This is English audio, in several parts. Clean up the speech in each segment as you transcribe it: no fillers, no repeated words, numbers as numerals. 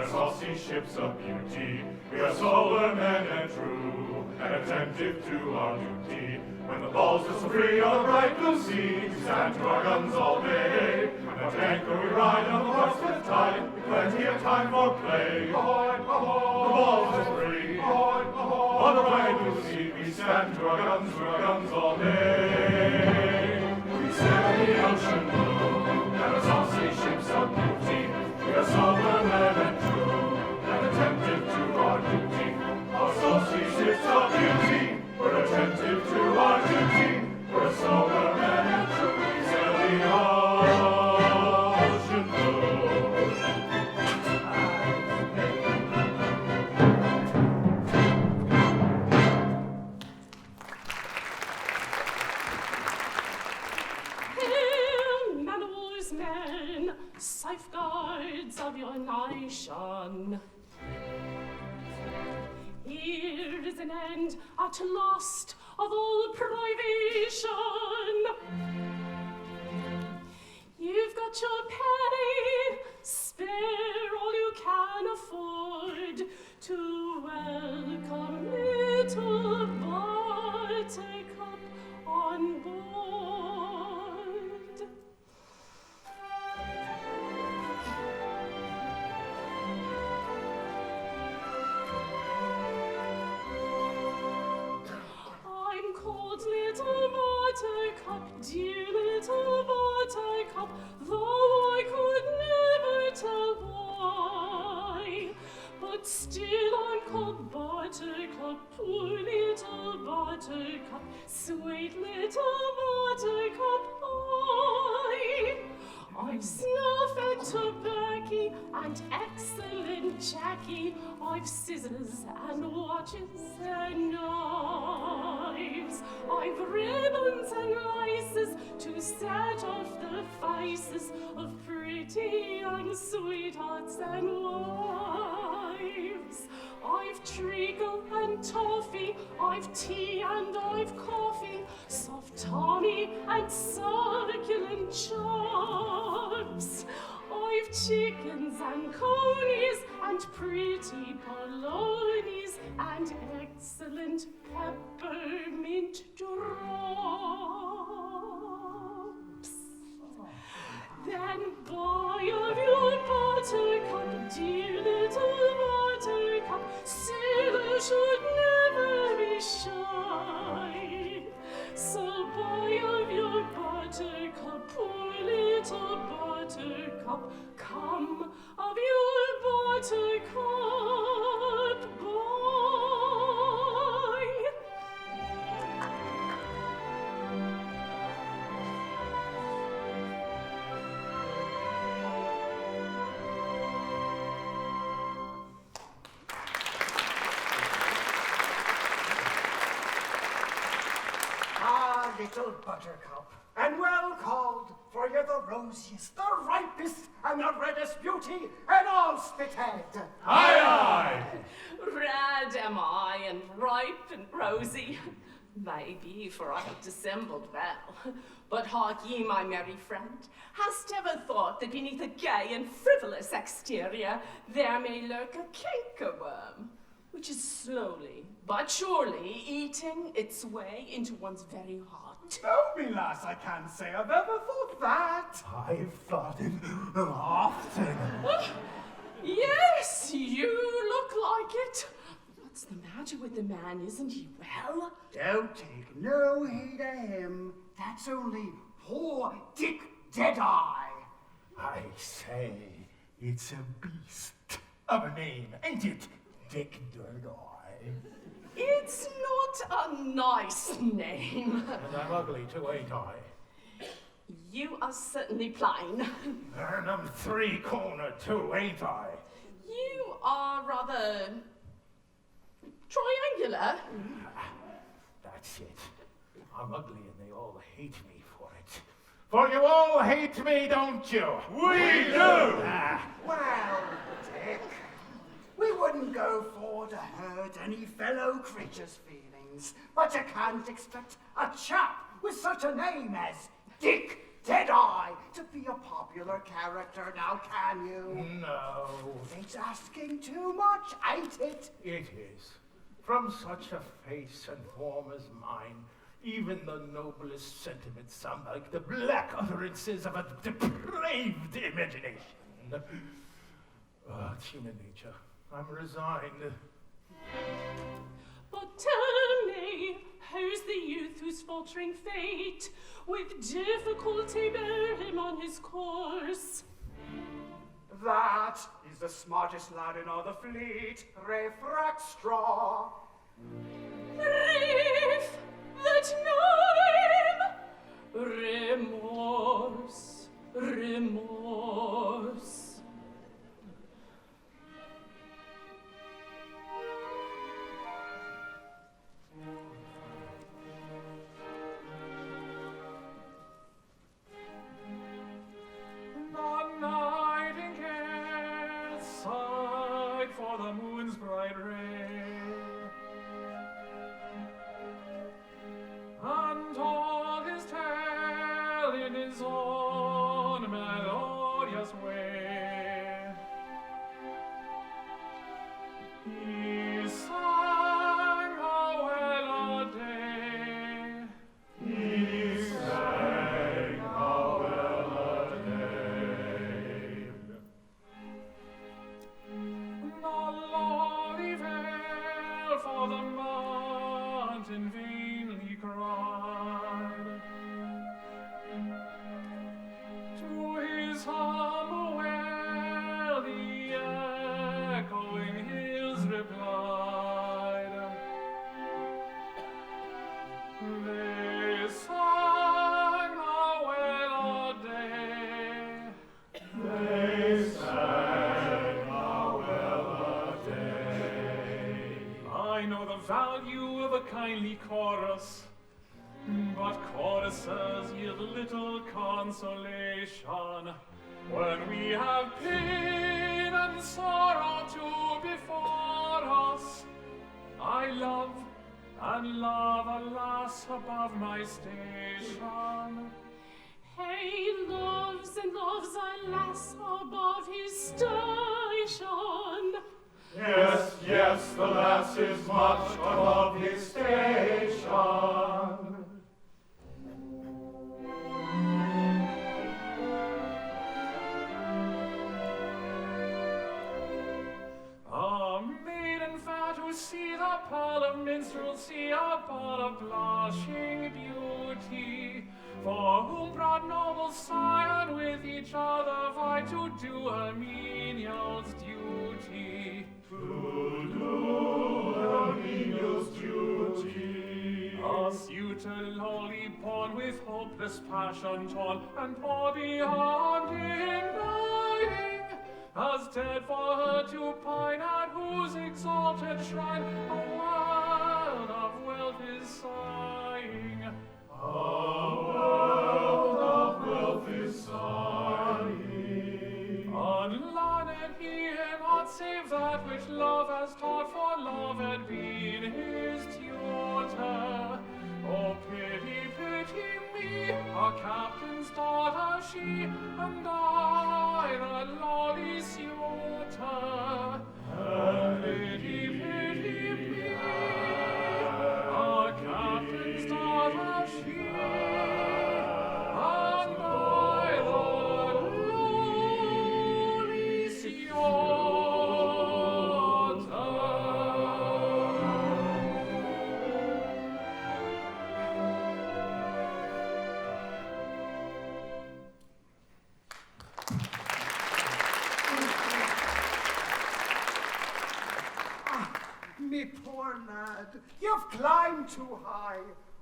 are saucy ships of beauty. We are sober men and true, and attentive to our duty. When the balls whistle free on the bright blue sea, we stand to our guns all day. When at anchor we ride on the Portsmouth tide, with plenty of time for play. Ahoy, ahoy, the balls whistle free. Ahoy, ahoy, on the bright blue sea, we stand to our guns all day. We sail the ocean blue, and our saucy ships of beauty. We are sober men and true, and attentive to our duty. Our saucy ships of beauty, we're attentive to our duty. We're sober men and true, we sail the ocean blue. Hail, man-o-war's men, safeguards of your nation. Here is an end at last of all privation. You've got your pay, spare all you can afford to welcome little Buttercup on board. Little Buttercup, dear little Buttercup, though I could never tell why, but still I'm called Buttercup, poor little Buttercup, sweet little Buttercup, I've snuff and tobacco and excellent Jackie. I've scissors and watches and knives. I've ribbons and laces to set off the faces of pretty young sweethearts and wives. I've treacle and toffee, I've tea and I've coffee, soft Tommy and succulent chops. I've chickens and conies and pretty polonies and excellent peppermint drops. Then buy of your Buttercup, dear little Buttercup, sailors should never be shy. So buy of your Buttercup, poor little Buttercup, come of your Buttercup, boy. Little Buttercup, and well called, for you're the rosiest, the ripest, and the reddest beauty in all Spithead. Aye, aye! Red am I, and ripe and rosy. Maybe, for I have dissembled well. But hark ye, my merry friend, hast ever thought that beneath a gay and frivolous exterior there may lurk a cankerworm, which is slowly but surely eating its way into one's very heart? No, me lass, I can't say I've ever thought that. I've thought it often. Yes, you look like it. What's the matter with the man? Isn't he well? Don't take no heed of him. That's only poor Dick Deadeye. I say, it's a beast of a name, ain't it, Dick Deadeye? It's not a nice name. And I'm ugly too, ain't I? You are certainly plain. And I'm three-cornered too, ain't I? You are rather triangular. That's it. I'm ugly and they all hate me for it. For you all hate me, don't you? We do! Well, Dick, we wouldn't go for to hurt any fellow creature's feelings, but you can't expect a chap with such a name as Dick Deadeye to be a popular character, now can you? No, It's asking too much, ain't it? it is. From such a face and form as mine, even the noblest sentiments sound like the black utterances of a depraved imagination. It's human nature. I'm resigned. But tell me, how's the youth whose faltering fate with difficulty bear him on his course? That is the smartest lad in all the fleet, Rackstraw. Grief, that name, remorse, remorse. The nightingale sighed for the moon's bright ray, and told his tale in his own melodious way. He sang how well a day. He sang how well a day. The lorry veil for the mountain vainly cried. To his humble wail the echoing hills replied. They sang how well a day. They sang how well a day. I know the value of a kindly chorus, but choruses yield little consolation when we have pain and sorrow too before us. I love, and love, alas, above my station. He loves and loves, alas, above his station. Yes, yes, the lass is much above his station. A maiden fair to see the pearl of minstrelsy, a bud of blushing beauty, for whom proud nobles sigh and with each other vie to do a menial's duty. To do a menial's duty. A suitor lowly born with hopeless passion torn, and poor beyond denying, as dead for her to pine, at whose exalted shrine a world of wealth is sighing. A world of wealth is sighing. Unlearned he not save that which love has taught, for love had been his tutor. Oh, pity, pity me, a captain's daughter she, and I the lowly suitor. And pity, pity me, a captain's daughter she, and I the lowly suitor. Me poor lad, you've climbed too high.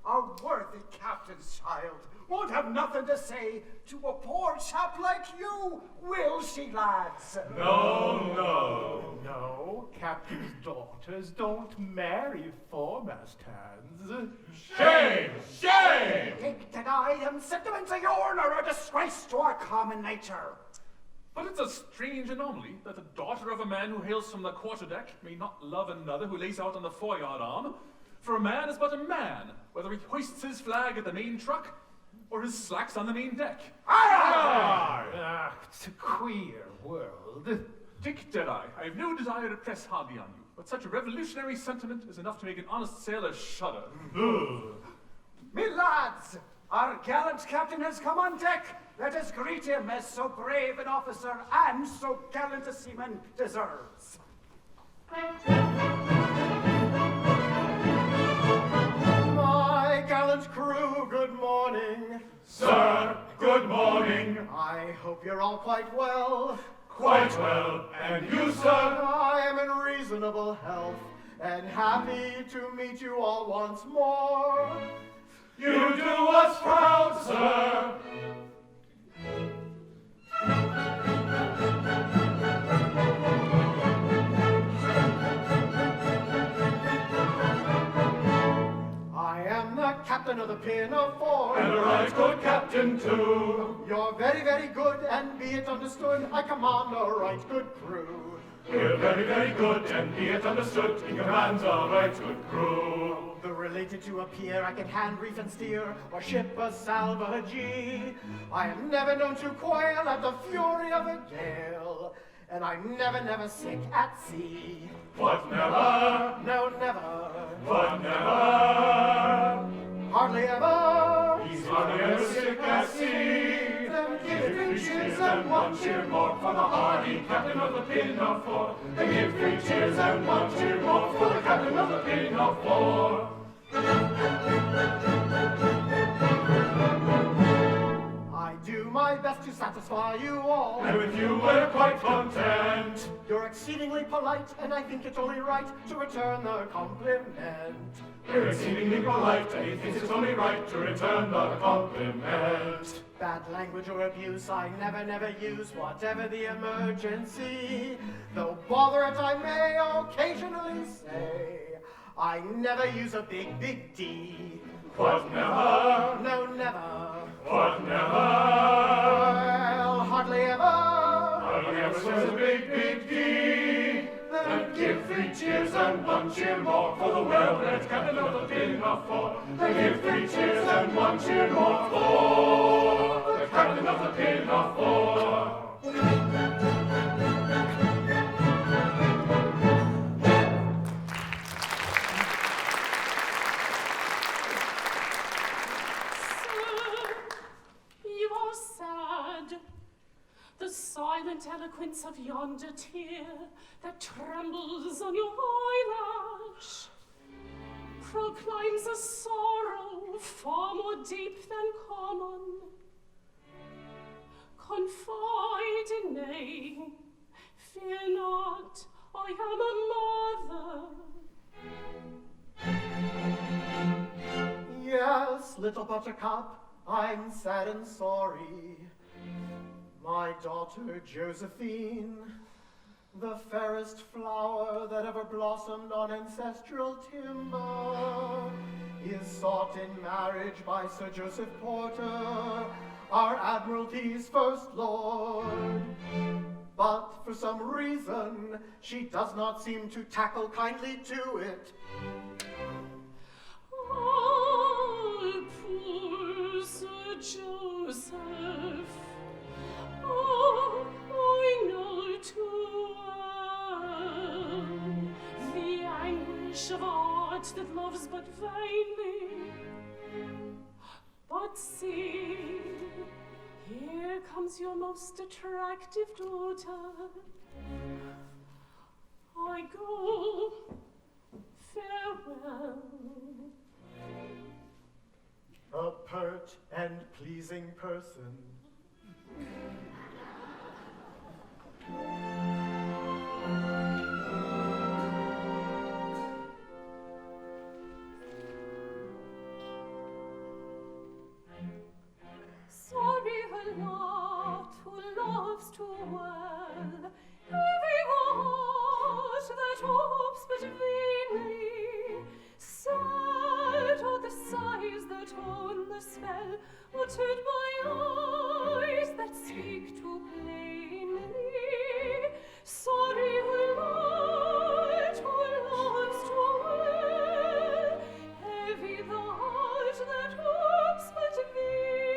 A worthy captain's child won't have nothing to say to a poor chap like you, will she, lads? No. No, captain's daughters don't marry foremast hands. Shame! Shame! Take Deadeye, them sentiments of yourn are a disgrace to our common nature. But it's a strange anomaly that the daughter of a man who hails from the quarterdeck may not love another who lays out on the foreyard arm. For a man is but a man, whether he hoists his flag at the main truck, Or his slacks on the main deck? Ah, it's a queer world. Dick Deadeye, I have no desire to press hardly on you, but such a revolutionary sentiment is enough to make an honest sailor shudder. Me lads, our gallant captain has come on deck. Let us greet him as so brave an officer and so gallant a seaman deserves. My gallant crew, good morning. Sir, good morning. I hope you're all quite well. Quite well. And you, sir? I am in reasonable health and happy to meet you all once more. You do us proud, sir. I am the captain of the Pinafore. And a right good captain, too. You're very, very good, and be it understood, I command a right good crew. We're very, very good, and be it understood, he commands a right good crew. The related to a pier, I can hand, reef, and steer, or ship a salvagee. I am never known to quail at the fury of a gale, and I'm never, never sick at sea. What never? No, never. What never? Hardly ever. He's hardly ever sick at sea. Then give Three 3 cheers and 1 cheer more for the hardy captain of the Pinafore. They give 3 cheers and 1 cheer more for the captain of the Pinafore. I do my best to satisfy you all. And with you we're quite content. You're exceedingly polite, and I think it's only right to return the compliment. We're exceedingly polite, and he thinks it's only right to return the compliment. Bad language or abuse I never, never use, whatever the emergency. Though bother it I may occasionally say, I never use a big, big D. What never? No, never. What never? Well, hardly ever. Hardly ever says a big, big D. Then give 3 cheers and 1 cheer more for the well-bred captain of the Pinafore. Then give 3 cheers and 1 cheer more for the captain of the Pinafore. The silent eloquence of yonder tear that trembles on your eyelash proclaims a sorrow far more deep than common. Confide in me, fear not, I am a mother. Yes, little Buttercup, I'm sad and sorry. My daughter Josephine, the fairest flower that ever blossomed on ancestral timber, is sought in marriage by Sir Joseph Porter, our Admiralty's first lord. But for some reason, she does not seem to tackle kindly to it. Oh, poor Sir Joseph. Oh, I know too well the anguish of heart that loves but vainly. But see, here comes your most attractive daughter. I go, farewell. A pert and pleasing person. Sorry her lot, who loves too well, heavy heart that hopes but vainly, sad are the sighs that own the spell, uttered by eyes that speak too plainly. Sorry her lot, who loves too well, heavy the heart that hopes but vainly.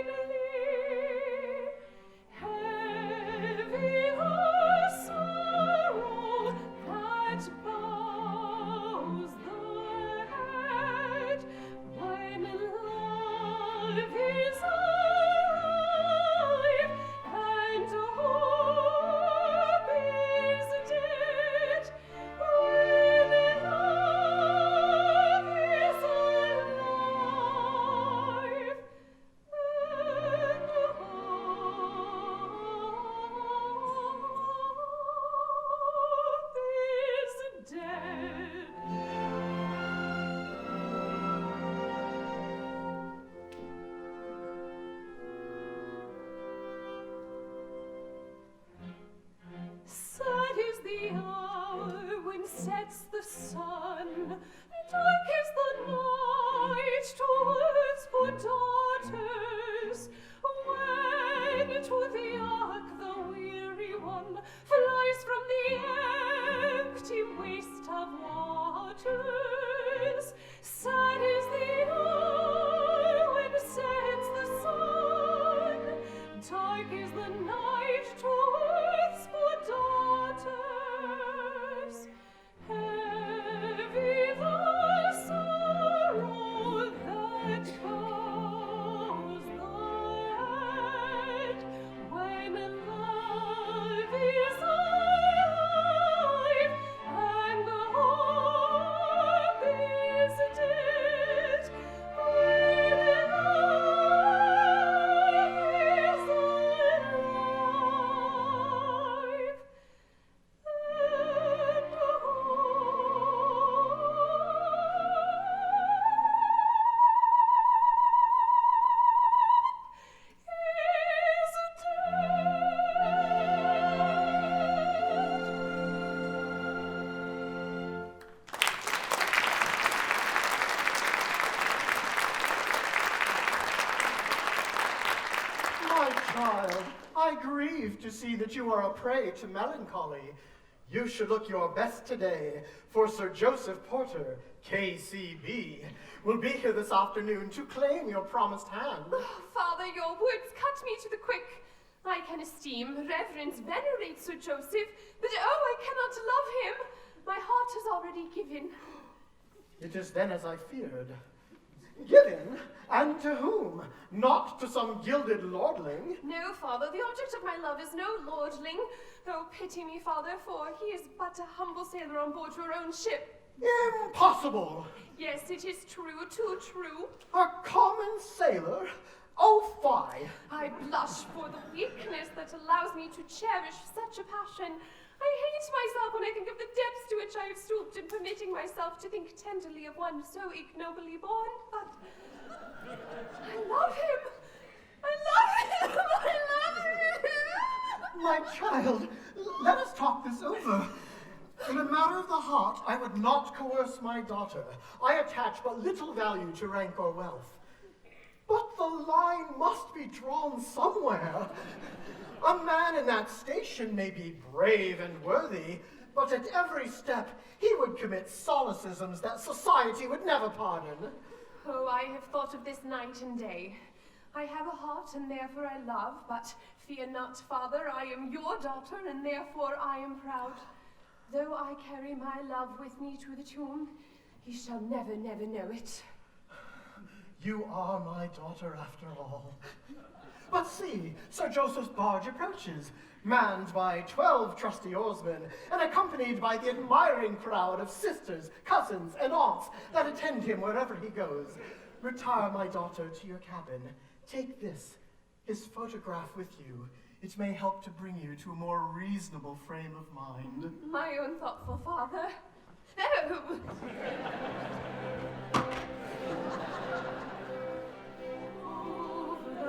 grieved to see that you are a prey to melancholy. You should look your best today, for Sir Joseph Porter, KCB, will be here this afternoon to claim your promised hand. Oh, Father, your words cut me to the quick. I can esteem, reverence, venerate Sir Joseph, but oh, I cannot love him. My heart has already given. It is then as I feared. Given? And to whom? Not to some gilded lordling. No, Father, the object of my love is no lordling. Oh, pity me, Father, for he is but a humble sailor on board your own ship. Impossible! Yes, it is true, too true. A common sailor? Oh, fie! I blush for the weakness that allows me to cherish such a passion. I hate myself when I think of the depths to which I have stooped in permitting myself to think tenderly of one so ignobly born, but I love him! I love him! I love him! My child, let us talk this over. In a matter of the heart, I would not coerce my daughter. I attach but little value to rank or wealth. But the line must be drawn somewhere. A man in that station may be brave and worthy, but at every step he would commit solecisms that society would never pardon. Oh, I have thought of this night and day. I have a heart, and therefore I love, but fear not, Father, I am your daughter, and therefore I am proud. Though I carry my love with me to the tomb, he shall never, never know it. You are my daughter after all. But see, Sir Joseph's barge approaches, manned by 12 trusty oarsmen, and accompanied by the admiring crowd of sisters, cousins, and aunts that attend him wherever he goes. Retire my daughter to your cabin. Take this, his photograph with you. It may help to bring you to a more reasonable frame of mind. My own thoughtful father. Oh!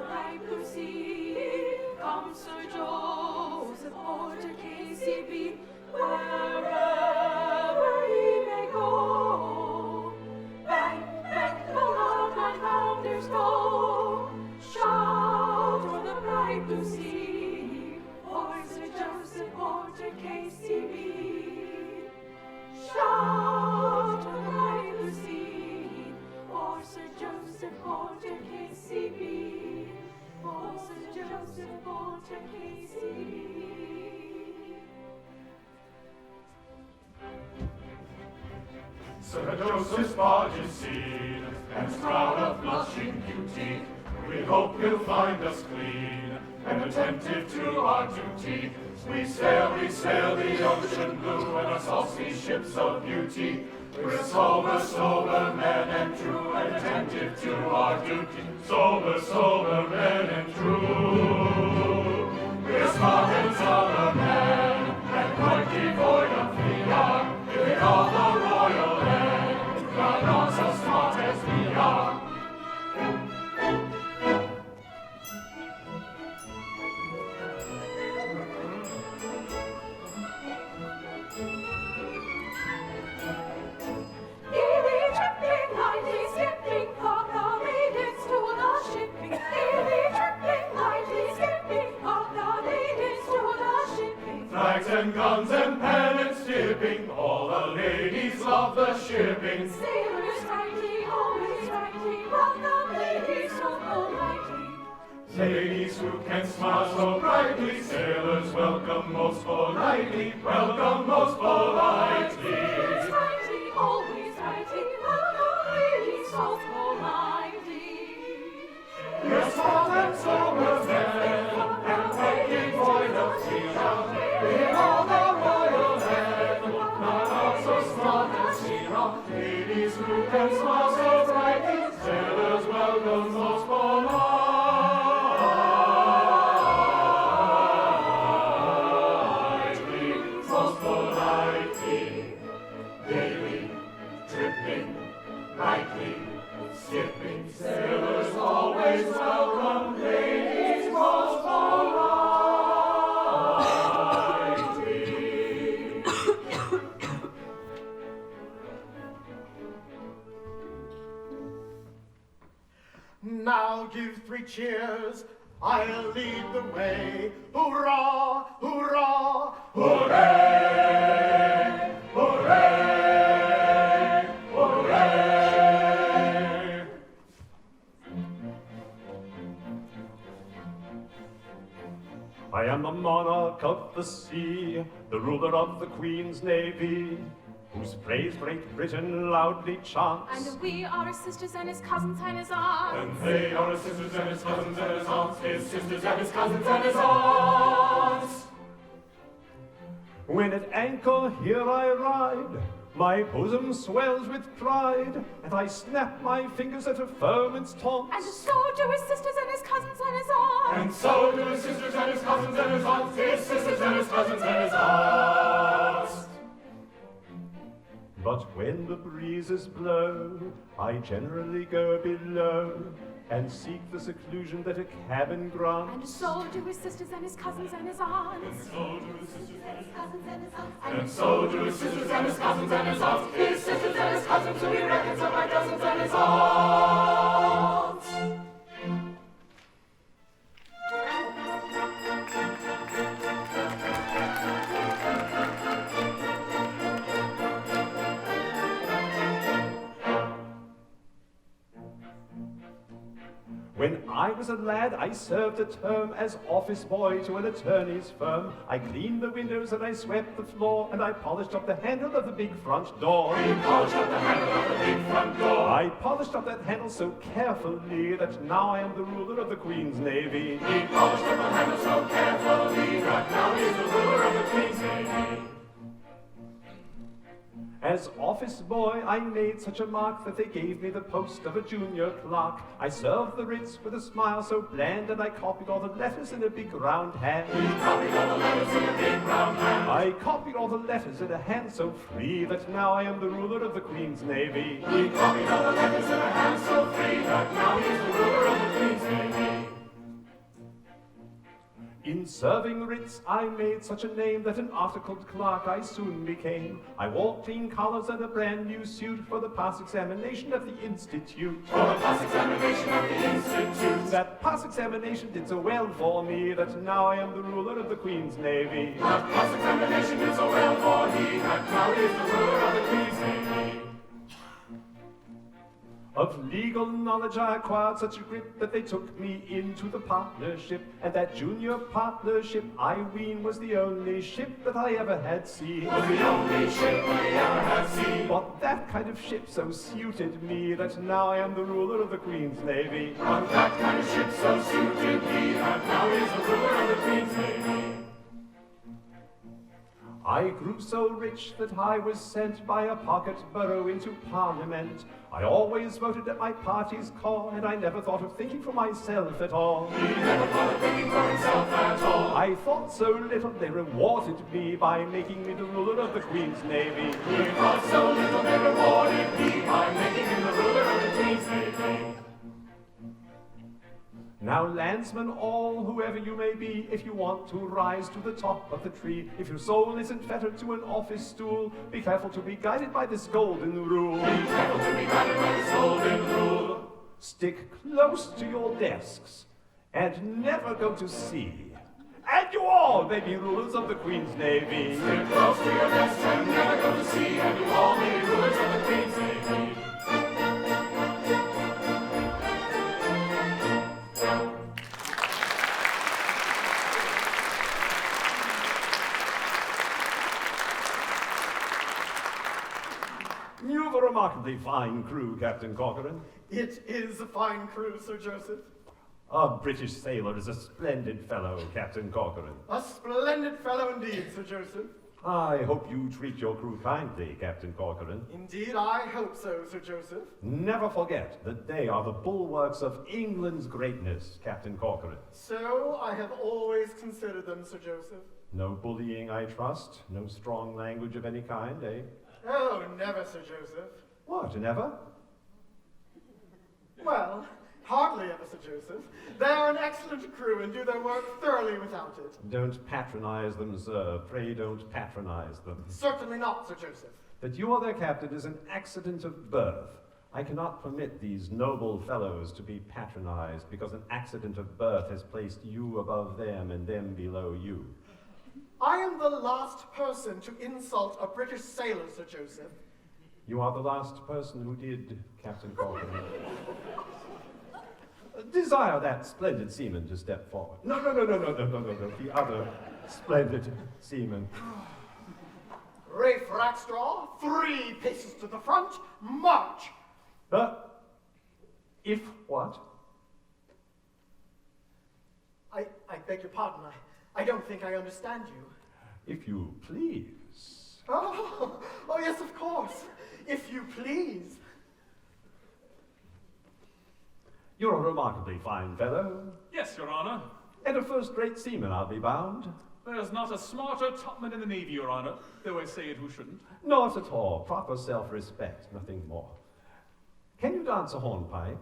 Right blue sea, comes Sir Joseph Porter, KCB, wherever he may go. Bang, bang, the loud night rounders go. Shout o'er the bright blue sea, for Sir Joseph Porter, KCB. Shout o'er the bright blue sea, for Sir Joseph Porter, KCB. For Sir Joseph Porter, KCB. Sir Joseph's barge is seen, and proud of blushing beauty. We hope you'll find us clean, and attentive to our duty. We sail the ocean blue, and our saucy ships of beauty. We're sober men and true, and attentive to our duty. Sober men and true. We're smart and sober men, and quite devoid of fear. In all the royal land, but not so smart as we are. And guns and pennants dipping, all the ladies love the shipping. Sailors righty, always righty, welcome ladies so politely. Ladies who can smile so brightly, sailors welcome most politely, welcome most politely. Sailors righty, always righty, welcome ladies so politely. We're smart and sober men, and quite devoid of fear. In all the royal land, not so smart as we are. Ladies who can smile so brightly, sailors welcome most politely. Most politely. Daily, tripping, nightly, skipping, sailors always welcome ladies most politely. Now give 3 cheers I'll lead the way. Hurrah, hurrah, Hooray! Hooray! Hooray! I am the monarch of the sea, the ruler of the Queen's Navy, whose praise Great Britain loudly chants. And we are his sisters and his cousins and his aunts. And they are his sisters and his cousins and his aunts, his sisters and his cousins and his aunts. When at anchor here I ride, my bosom swells with pride, and I snap my fingers at a foeman's taunts. And so do his sisters and his cousins and his aunts. And so do his sisters and his cousins and his aunts, his sisters and his cousins and his aunts. But when the breezes blow, I generally go below and seek the seclusion that a cabin grants. And so do his sisters and his cousins and his aunts. And so do his sisters and his cousins and his aunts. And so do his sisters and his cousins and his aunts. His sisters and his cousins, who he reckons are my dozens and his aunts. When I was a lad, I served a term as office boy to an attorney's firm. I cleaned the windows and I swept the floor, and I polished up the handle of the big front door. We polished up the handle of the big front door. I polished up that handle so carefully that now I am the ruler of the Queen's Navy. He polished up the handle so carefully that now he is the ruler of the Queen's Navy. As office boy, I made such a mark that they gave me the post of a junior clerk. I served the writs with a smile so bland, and I copied all the letters in a big round hand. He copied all the letters in a big round hand. I copied all the letters in a hand so free that now I am the ruler of the Queen's Navy. He copied all the letters in a hand so free that now he is the ruler of the Queen's Navy. In serving writs, I made such a name that an articled clerk I soon became. I wore clean collars and a brand new suit for the pass examination at the Institute. For the pass examination at the Institute. That pass examination did so well for me that now I am the ruler of the Queen's Navy. That pass examination did so well for me that now he is the ruler of the Queen's Navy. Of legal knowledge I acquired such a grip that they took me into the partnership, and that junior partnership, I ween, was the only ship that I ever had seen. Was the only ship I ever had seen. But that kind of ship so suited me that now I am the ruler of the Queen's Navy. But that kind of ship so suited me that now he is the ruler of the Queen's Navy. I grew so rich that I was sent by a pocket borough into Parliament. I always voted at my party's call, and I never thought of thinking for myself at all. He never thought of thinking for himself at all. I thought so little they rewarded me by making me the ruler of the Queen's Navy. He thought so little they rewarded me by making him the ruler of the Queen's Navy. Now, landsmen all, whoever you may be, if you want to rise to the top of the tree, if your soul isn't fettered to an office stool, be careful to be guided by this golden rule. Be careful to be guided by this golden rule. Stick close to your desks and never go to sea. And you all may be rulers of the Queen's Navy. Stick close to your desks and never go to sea, and you all may be rulers of the Queen's Navy. You've a remarkably fine crew, Captain Corcoran. It is a fine crew, Sir Joseph. A British sailor is a splendid fellow, Captain Corcoran. A splendid fellow indeed, Sir Joseph. I hope you treat your crew kindly, Captain Corcoran. Indeed, I hope so, Sir Joseph. Never forget that they are the bulwarks of England's greatness, Captain Corcoran. So I have always considered them, Sir Joseph. No bullying, I trust. No strong language of any kind, eh? Oh, never, Sir Joseph. What, never? Well, hardly ever, Sir Joseph. They are an excellent crew and do their work thoroughly without it. Don't patronize them, sir. Pray don't patronize them. Certainly not, Sir Joseph. That you are their captain is an accident of birth. I cannot permit these noble fellows to be patronized because an accident of birth has placed you above them and them below you. I am the last person to insult a British sailor, Sir Joseph. You are the last person who did, Captain Corcoran. Desire that splendid seaman to step forward. No. The other splendid seaman. Rafe Rackstraw, 3 paces to the front, march! If what? I beg your pardon, I don't think I understand you. If you please. Oh, yes, of course. If you please. You're a remarkably fine fellow. Yes, Your Honor. And a first-rate seaman, I'll be bound. There's not a smarter topman in the Navy, Your Honor, though I say it who shouldn't. Not at all. Proper self-respect, nothing more. Can you dance a hornpipe?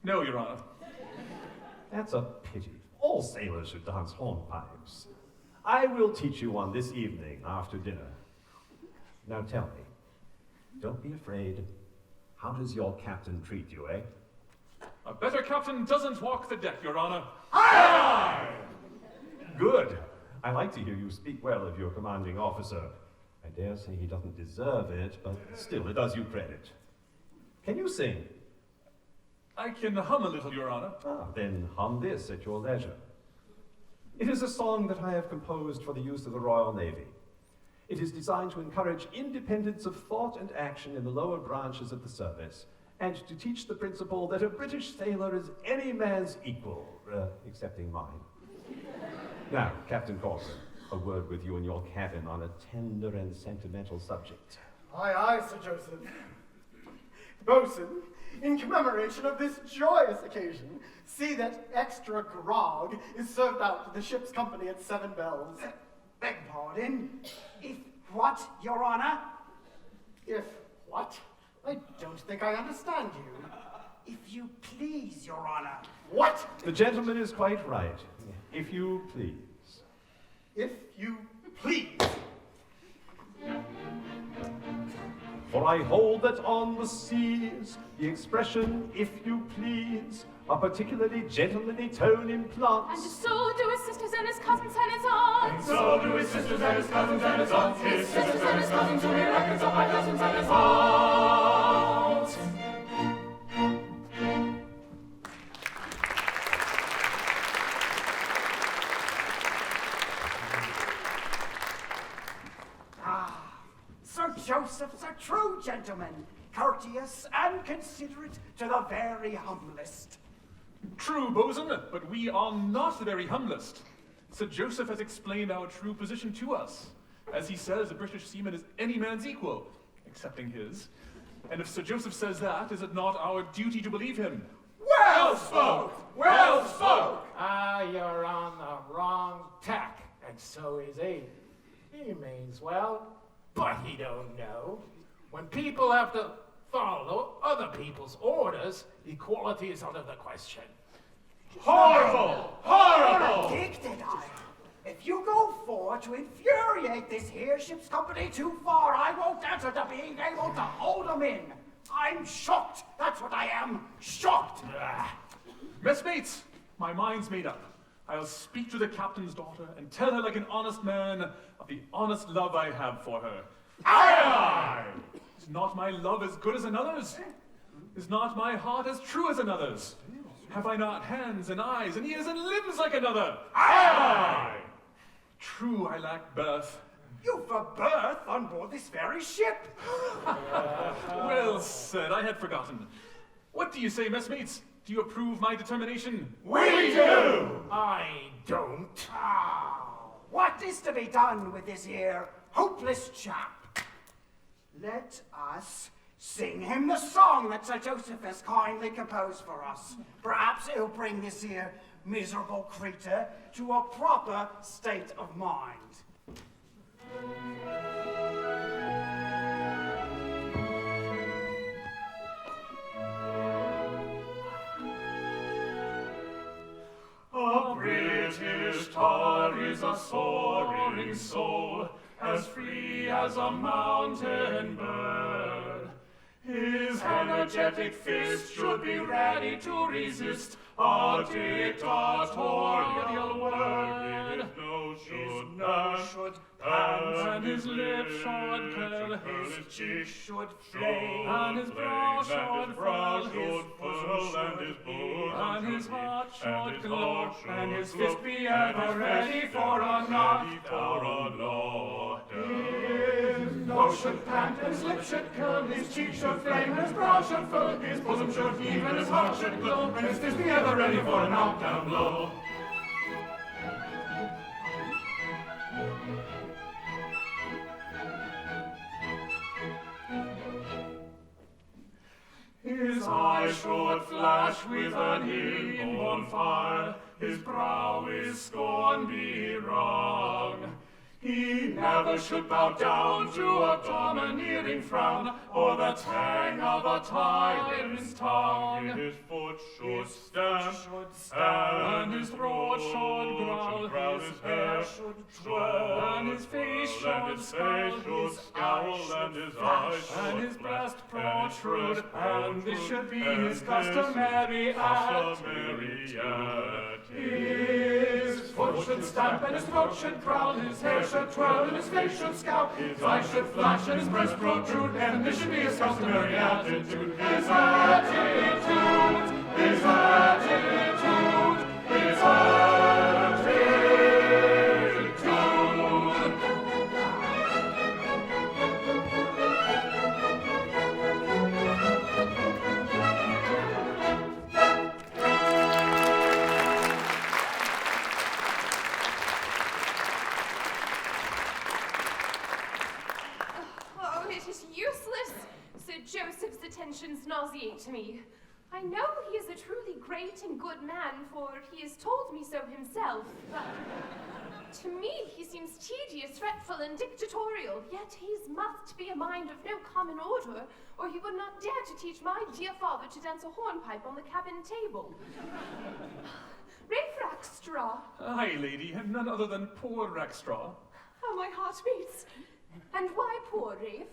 No, Your Honor. That's a pity. All sailors should dance hornpipes. I will teach you one this evening after dinner. Now tell me, don't be afraid. How does your captain treat you, eh? A better captain doesn't walk the deck, Your Honor. Aye! Good. I like to hear you speak well of your commanding officer. I dare say he doesn't deserve it, but still, it does you credit. Can you sing? I can hum a little, Your Honor. Then hum this at your leisure. It is a song that I have composed for the use of the Royal Navy. It is designed to encourage independence of thought and action in the lower branches of the service, and to teach the principle that a British sailor is any man's equal, excepting mine. Now, Captain Corcoran, a word with you in your cabin on a tender and sentimental subject. Aye, Sir Joseph. Boatswain, in commemoration of this joyous occasion, see that extra grog is served out to the ship's company at 7 bells. Beg pardon? If what, Your Honor? If what? I don't think I understand you. If you please, Your Honor. What? The gentleman is quite right. If you please. If you please. For I hold that on the seas, the expression, if you please, a particularly gentlemanly tone implants. And so do his sisters and his cousins and his aunts. And so do his sisters and his cousins and his aunts. His sisters and his cousins who he reckons up by cousins and his aunts. Sir Joseph's a true gentleman, courteous and considerate to the very humblest. True, bosun, but we are not the very humblest. Sir Joseph has explained our true position to us. As he says, a British seaman is any man's equal, excepting his. And if Sir Joseph says that, is it not our duty to believe him? Well spoke! Well spoke! You're on the wrong tack, and so is he. He means well, but he don't know. When people have to follow other people's orders, equality is out of the question. Horrible! Horrible! Dig, Deadeye. If you go forward to infuriate this here ship's company too far, I won't answer to being able to hold them in. I'm shocked. That's what I am. Shocked. Messmates, my mind's made up. I'll speak to the captain's daughter and tell her like an honest man of the honest love I have for her. Aye! Is not my love as good as another's? Is not my heart as true as another's? Have I not hands and eyes and ears and limbs like another? Aye! True, I lack birth. You've a berth on board this very ship. Well said, I had forgotten. What do you say, messmates? Do you approve my determination? We do! I don't. What is to be done with this here hopeless chap? Let us sing him the song that Sir Joseph has kindly composed for us. Perhaps it'll bring this here miserable creature to a proper state of mind. A British tar is a soaring soul, as free as a mountain bird. His energetic fist should be ready to resist a dictatorial word. His nose should pant, and his lips should curl, his cheek should flame, and his brow should furl, his bosom and his bosom, and his heart should glow, and his fist be ever ready for a knockdown. His nose should pant, and his lips should curl, his cheek should flame, and his brow should furl, his bosom should heave, and his heart should glow, and his fist be ever ready for a knockdown blow. His eyes should flash with an inborn fire, his brow with scorn be wrung. He never should bow down to a domineering frown, or the tang of a tyrant's tongue. His foot should stamp, and his throat should growl, his hair should twirl, and his face should scowl, and his eyes and his breast protrude, and this should be his customary act. His foot should stamp, and his throat should growl, his hair should twirl, and his face should scowl, his eyes should flash, and his breast protrude, and this should be his customary attitude. His attitude, his attitude, his attitude. Joseph's attentions nauseate me. I know he is a truly great and good man, for he has told me so himself, but to me he seems tedious, fretful, and dictatorial, yet his must be a mind of no common order, or he would not dare to teach my dear father to dance a hornpipe on the cabin table. Rafe Rackstraw. Aye, lady, and none other than poor Rackstraw. How my heart beats. And why poor Rafe?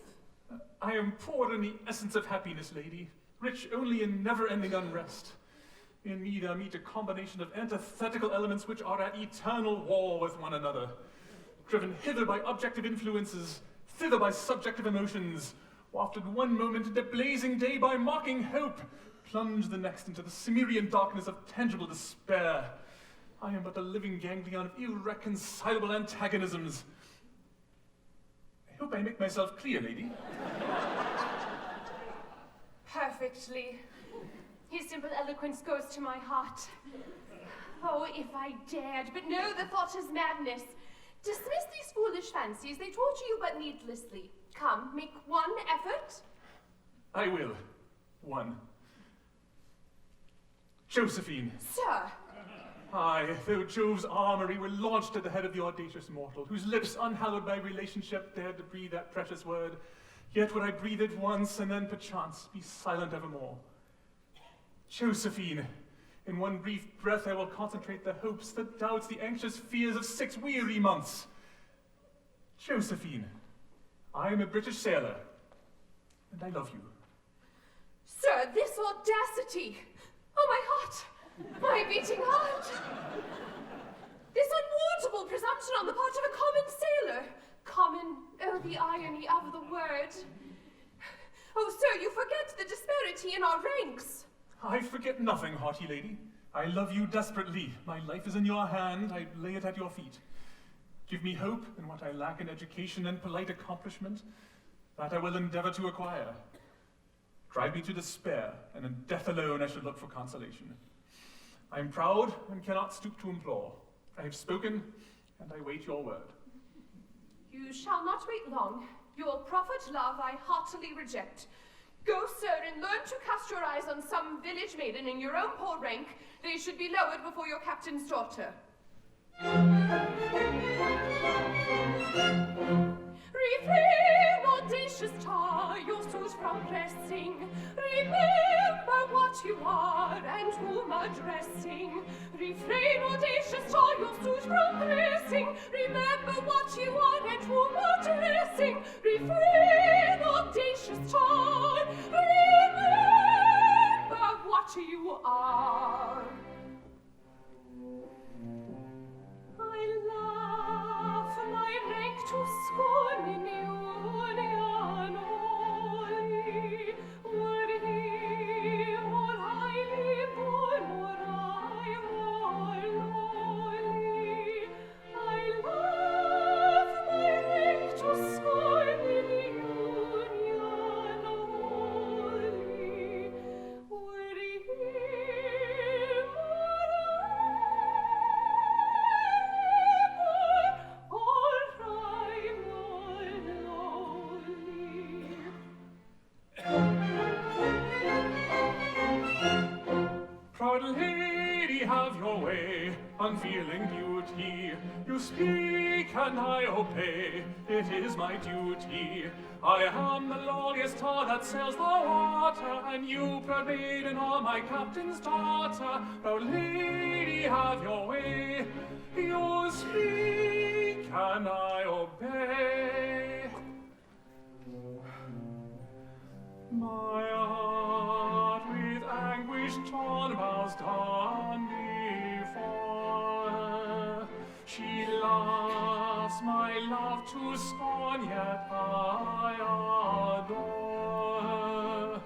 I am poor in the essence of happiness, lady, rich only in never-ending unrest. In me there meet a combination of antithetical elements which are at eternal war with one another, driven hither by objective influences, thither by subjective emotions, wafted one moment into blazing day by mocking hope, plunged the next into the Cimmerian darkness of tangible despair. I am but a living ganglion of irreconcilable antagonisms. I hope I make myself clear, lady. Perfectly. His simple eloquence goes to my heart. Oh, if I dared, but no, the thought is madness. Dismiss these foolish fancies, they torture you but needlessly. Come, make one effort. I will. One. Josephine. Sir. Aye, though Jove's armory were launched at the head of the audacious mortal, whose lips, unhallowed by relationship, dared to breathe that precious word, yet would I breathe it once, and then perchance be silent evermore. Josephine, in one brief breath I will concentrate the hopes, the doubts, the anxious fears of 6 weary months. Josephine, I am a British sailor, and I love you. Sir, this audacity! Oh, my heart! My beating heart! This unwarrantable presumption on the part of a common sailor. Common, oh, the irony of the word. Oh, sir, you forget the disparity in our ranks. I forget nothing, haughty lady. I love you desperately. My life is in your hand. I lay it at your feet. Give me hope in what I lack in education and polite accomplishment. That I will endeavor to acquire. Drive me to despair, and in death alone I should look for consolation. I am proud and cannot stoop to implore. I have spoken, and I wait your word. You shall not wait long. Your proffered love I heartily reject. Go, sir, and learn to cast your eyes on some village maiden in your own poor rank. They should be lowered before your captain's daughter. Refrain, audacious tongue, your suit from pressing. Remember what you are and whom addressing. Refrain audacious, tie your suit from pressing. Remember what you are and whom addressing. Refrain audacious, tie. Remember what you are. I laugh my rank to scorn in union only. Were he more highly born, were I more lowly. I laugh my rank to scorn in union only. Were he Proud lady, have your way, unfeeling beauty. You speak and I obey, it is my duty. I am the lowliest tar that sails the water, and you, proud maiden, are my captain's daughter. Proud lady, have your way, you speak and I obey. My heart with anguish torn bows down before. She laughs my love to scorn, yet I adore.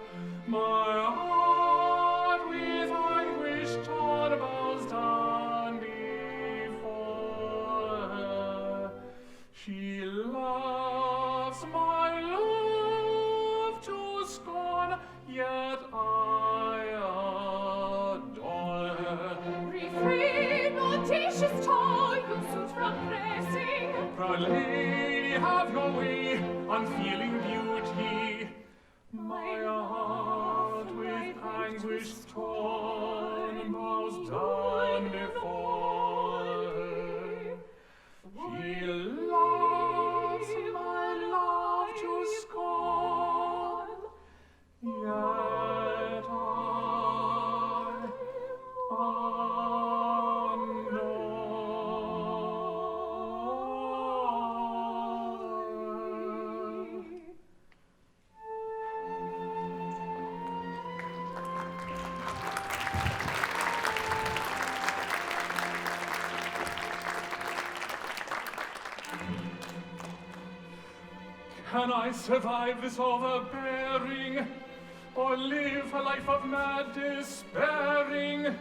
My heart with anguish torn bows down before. She laughs my love to scorn, yet I adore. refrain audacious, tie your suit from pressing. Proud lady, have your way, unfeeling beauty. My heart with anguish torn bows down before. She loves my love to scorn, yet I Can I survive this overbearing, or live a life of mad despairing?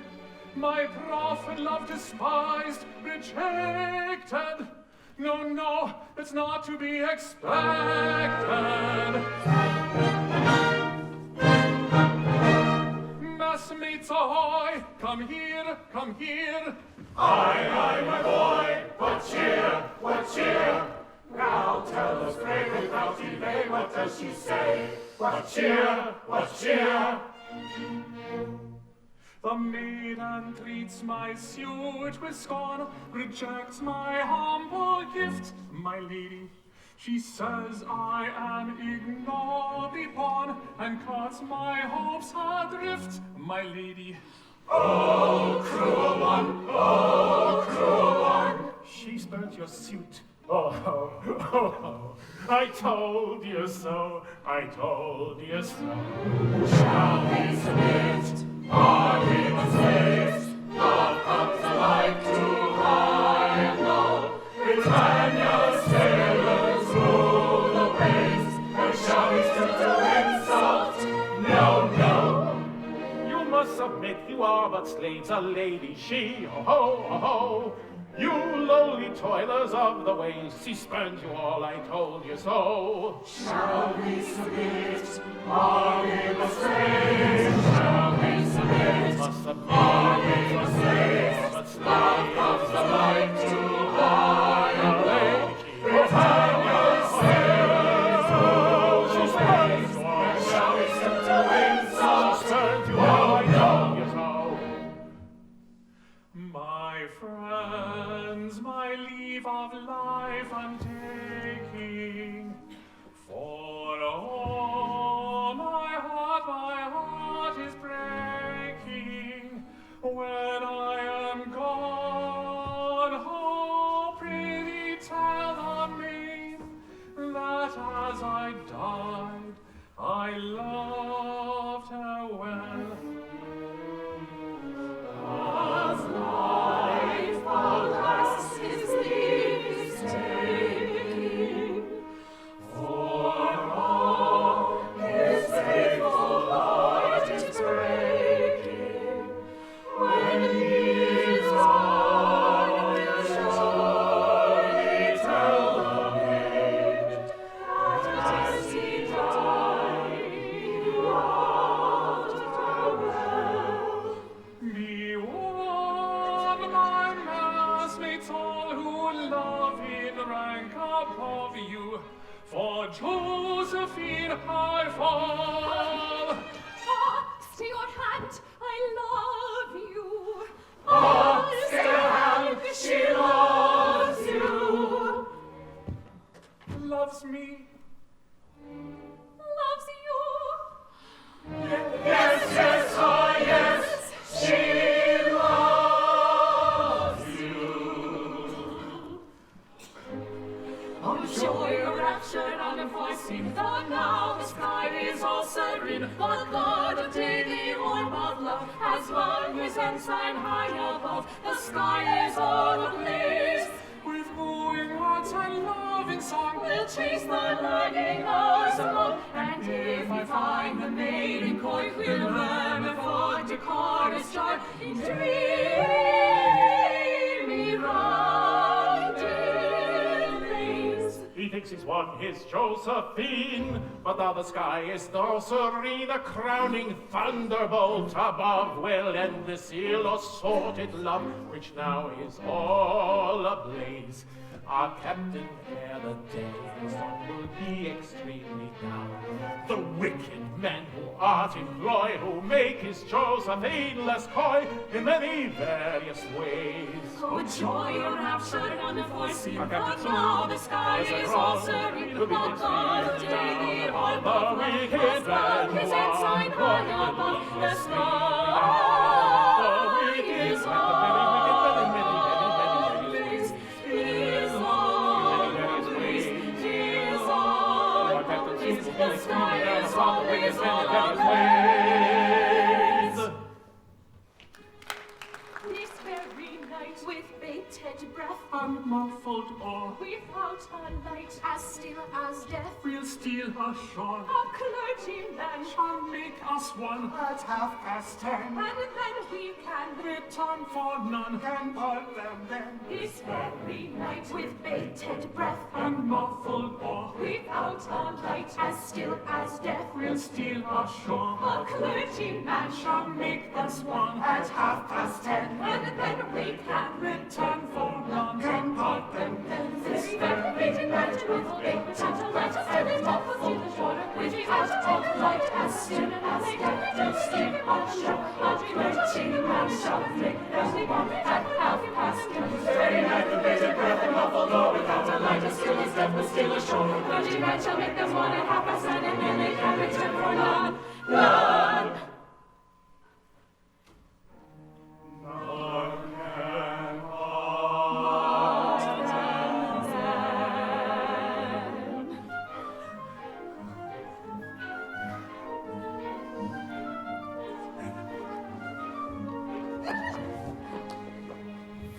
My prophet love despised, rejected. No, no, it's not to be expected. Messmates ahoy, come here, come here. Aye, my boy, what cheer, what cheer? Now tell us, pray, without delay, what does she say? What cheer, what cheer? The maiden treats my suit with scorn, rejects my humble gift, my lady. She says I am ignobly born, and cuts my hopes adrift, my lady. Oh, cruel one, oh, cruel one. She's burnt your suit. Oh, I told you so, I told you so. Shall we submit? Are we the slaves? Love comes alike to high and low. Britannia's sailors rule the waves. And shall we stoop to insult? No, no. You must submit, you are but slaves, a lady she, oh ho. You lowly toilers of the ways, she spurned you all, I told you so. Shall we submit? Are we the slaves? Shall we submit? Must submit. Are we the slaves? But Love comes alike to high and low. Britannia's sailors rule the waves. And shall we stoop to insult? She spurned you all, I told you so. My friends, my leave of life I'm taking, for all I loved her well. As life outlasts his leave is taking, for all his faithful heart is breaking, when he is gone, we'll surely tell the maid that as he died, he loved her well. Be warned, my messmates all who love in rank above you, for Josephine I fall. Ah, stay your hand, I love you. Stay your hand, she loves you. Loves me. Loves you. Yes, yes, oh yes, she loves you. Oh, joy, raptured, unvoicing, though now the sky is all serene, the God of day, the orb of love, has flung his ensign high above. The sky is all ablaze. With wooing hearts and loving song, We'll chase the longing hours along, and if I find the maiden coy, we'll murmur for decorous joy in dreamy roundelays. He thinks he's won his Josephine, but now the sky is though serene, a crowning thunderbolt above will end this ill-assorted love, which now is all ablaze. Our captain, ere the day is on, will be extremely down. The wicked men who art employ, who make his Josephine less coy in many various ways. Oh, joy, raptured, unvoicing, Our captain, but now the sky is all serene. The God of day, the orb of love, has flung his ensign high above. The sky is all ablaze. Is always, is always, the sky is always ablaze. This very night, with bated breath, unmuffled oar, without a light, as still as death, we'll steal ashore. a clergyman, Shall make us one, At 10:30, and then we can return for none. then part them then. this very night, with bated breath, Unmuffled oar, without a light, as still as death, we'll steal ashore. a clergyman, Shall make us one, At 10:30, and then we can return for none. then part them then. this very night, with bated light, and it's off to the shore, without a light, as still as death, we'll steal ashore, a clergyman shall make us one at 10:30. Very night, with bated breath and muffled door, without a light, as still as death, we'll steal ashore. Clergyman shall make them one at 10:30, and then they can return for none. None.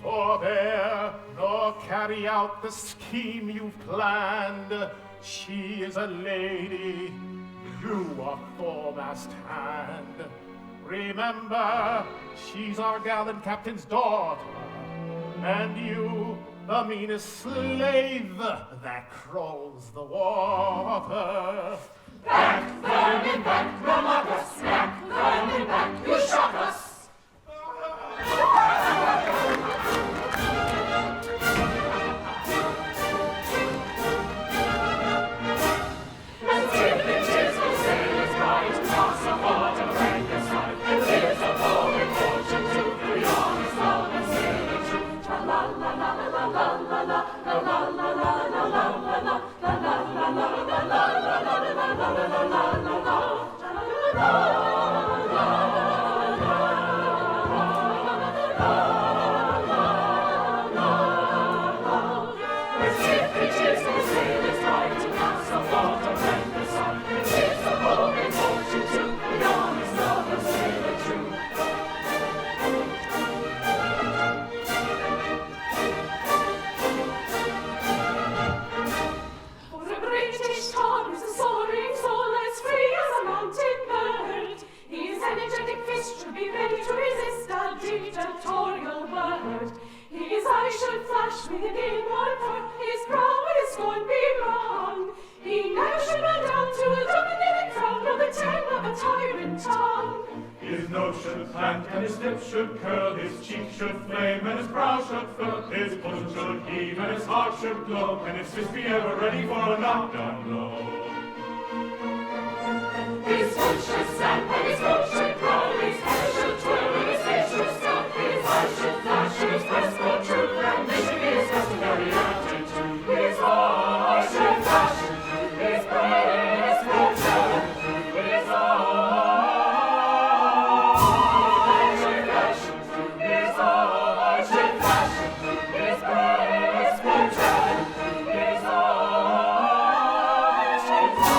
Forbear, nor carry out the scheme you've planned. She is a lady, you a foremast hand. Remember, she's our gallant captain's daughter, and you, the meanest slave that crawls the water. Back, vermin, back, no mock us. Back, vermin, back, you shock us. And till the tears will sail its guide, toss the water, break aside, and here's a poet fortune to the honest love and sailor true. La la la la la la la la la la la la la la la With 2 pitches and sailors' light, toss the water, break the sun, and here's a in one part, his brow is scorn belong. He never should bow down to a dominating crown, nor the tang of a tyrant tongue. His nose should plant, and his lips should curl, his cheek should flame, and his brow should furl, his bosom should heave, and his heart should glow, and his fist be ever ready for a knockdown blow. His foot should stamp, and his throat should growl, his hair should twirl, and his face should stomp, his eyes should flash, and his breast go true, and this should be his customary attitude. His eyes should flash, his breast go true, his eyes should flash, his eyes should flash, his breast go true, his eyes should flash.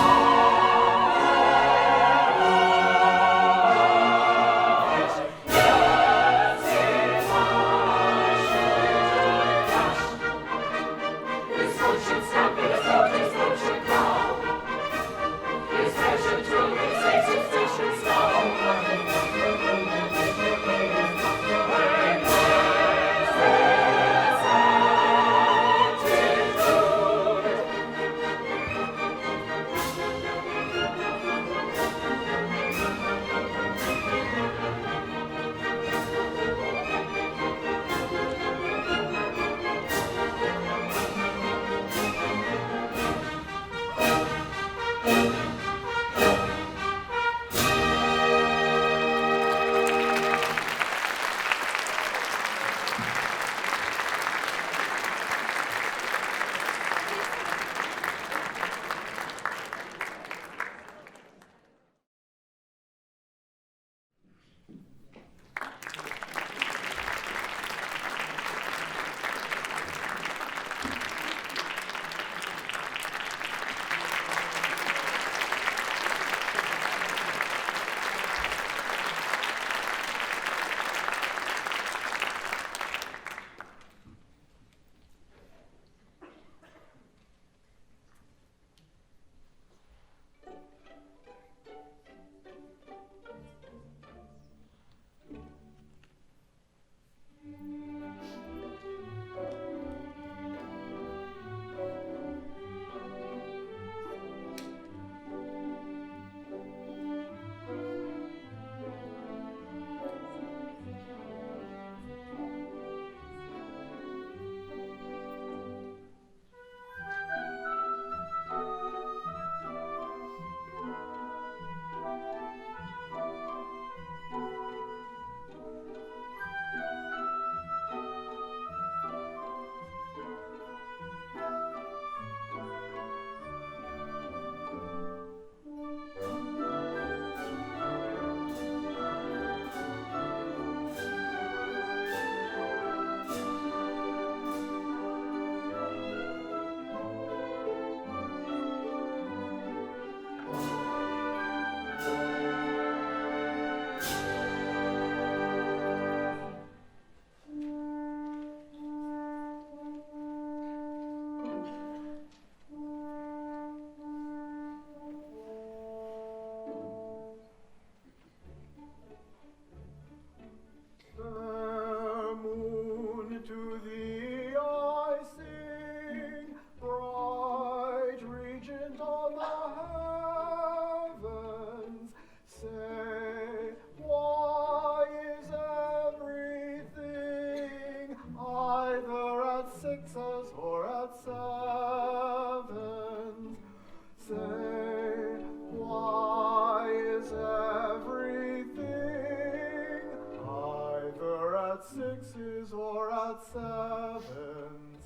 Sixes or at sevens,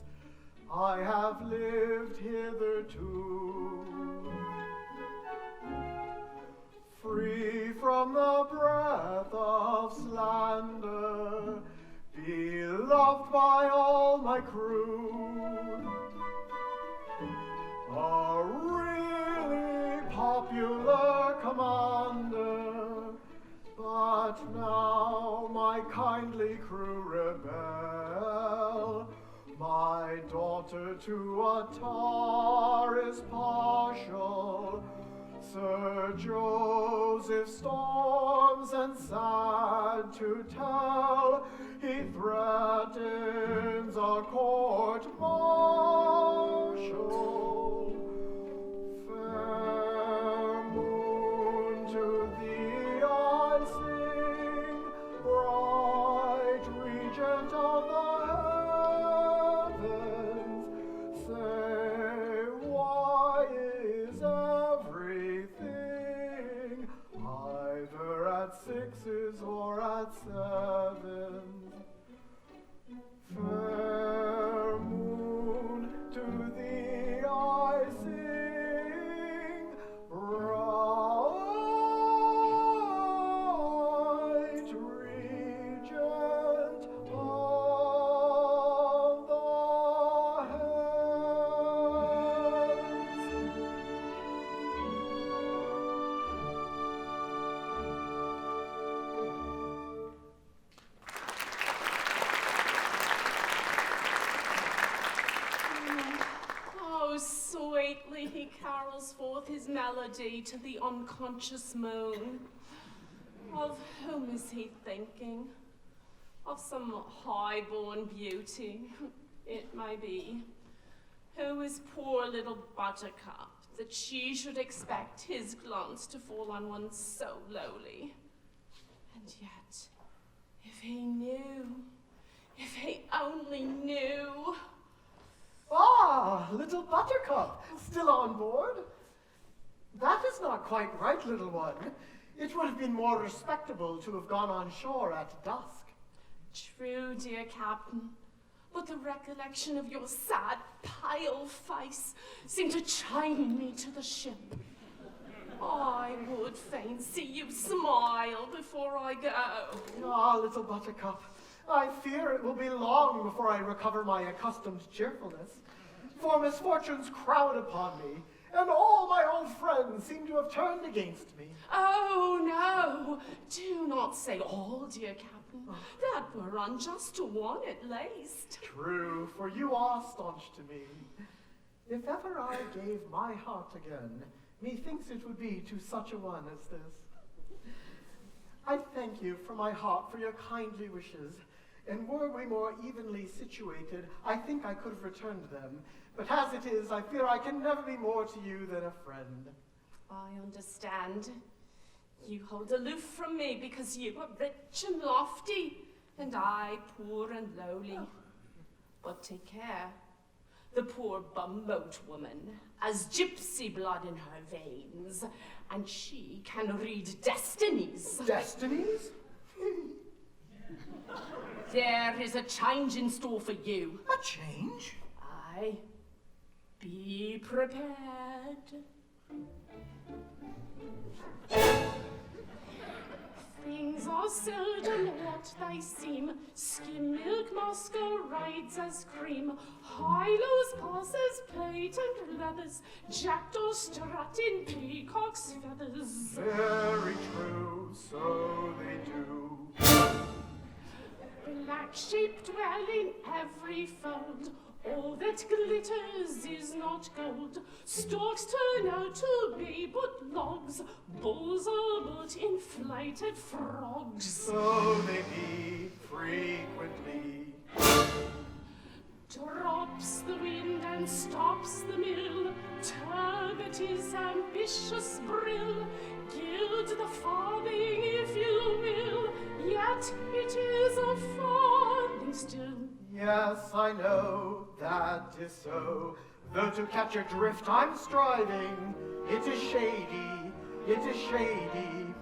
I have lived hitherto, free from the breath of slander, beloved by all my crew, a really popular commander. But now my kindly crew rebel, my daughter to a tar is partial, Sir Joseph storms and sad to tell, he threatens a court martial. Fair moon, to thee I sing, bright regent of the heavens. Say, why is everything either at sixes or at sevens? Fair moon, to thee I sing, bright regent of the heavens. Oh, sweetly he carols forth his melody to the unconscious moon. Of whom is he thinking? Of some high-born beauty, it may be. Who is poor little Buttercup, that she should expect his glance to fall on one so lowly? And yet, if he knew, if he only knew. Ah, little Buttercup, still on board? That is not quite right, little one. It would have been more respectable to have gone on shore at dusk. True, dear Captain, but the recollection of your sad, pale face seemed to chain me to the ship. I would fain see you smile before I go. Ah, little Buttercup, I fear it will be long before I recover my accustomed cheerfulness, for misfortunes crowd upon me, and all my old friends seem to have turned against me. Oh, no, do not say all, dear Captain. That were unjust to one at least. True, for you are staunch to me. If ever I gave my heart again, methinks it would be to such a one as this. I thank you from my heart for your kindly wishes, and were we more evenly situated, I think I could have returned them. But as it is, I fear I can never be more to you than a friend. I understand. You hold aloof from me because you are rich and lofty, and I poor and lowly. But take care. The poor bumboat woman has gypsy blood in her veins, and she can read destinies. Destinies? There is a change in store for you. A change? Aye. Be prepared. Things are seldom what they seem. Skim milk masquerades as cream. High-lows pass as plate and leathers. Jackdaws strut in peacock's feathers. Very true, so they do. Black sheep dwell in every fold. All that glitters is not gold. Storks turn out to be but logs. Bulls are but inflated frogs. So they be frequently. Drops the wind and stops the mill. Turbot his ambitious brill. Gild the farthing if you will. Yet it is a farthing still. Yes, I know that is so. Though to catch your drift I'm striving. It is shady, it is shady.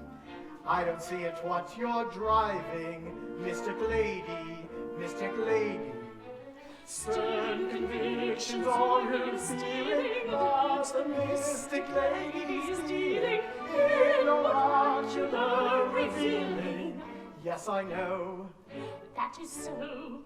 I don't see at what you're driving, mystic lady, mystic lady. Stern convictions all her stealing, that the mystic lady's dealing in oracular revealing. Yes, I know. That is so.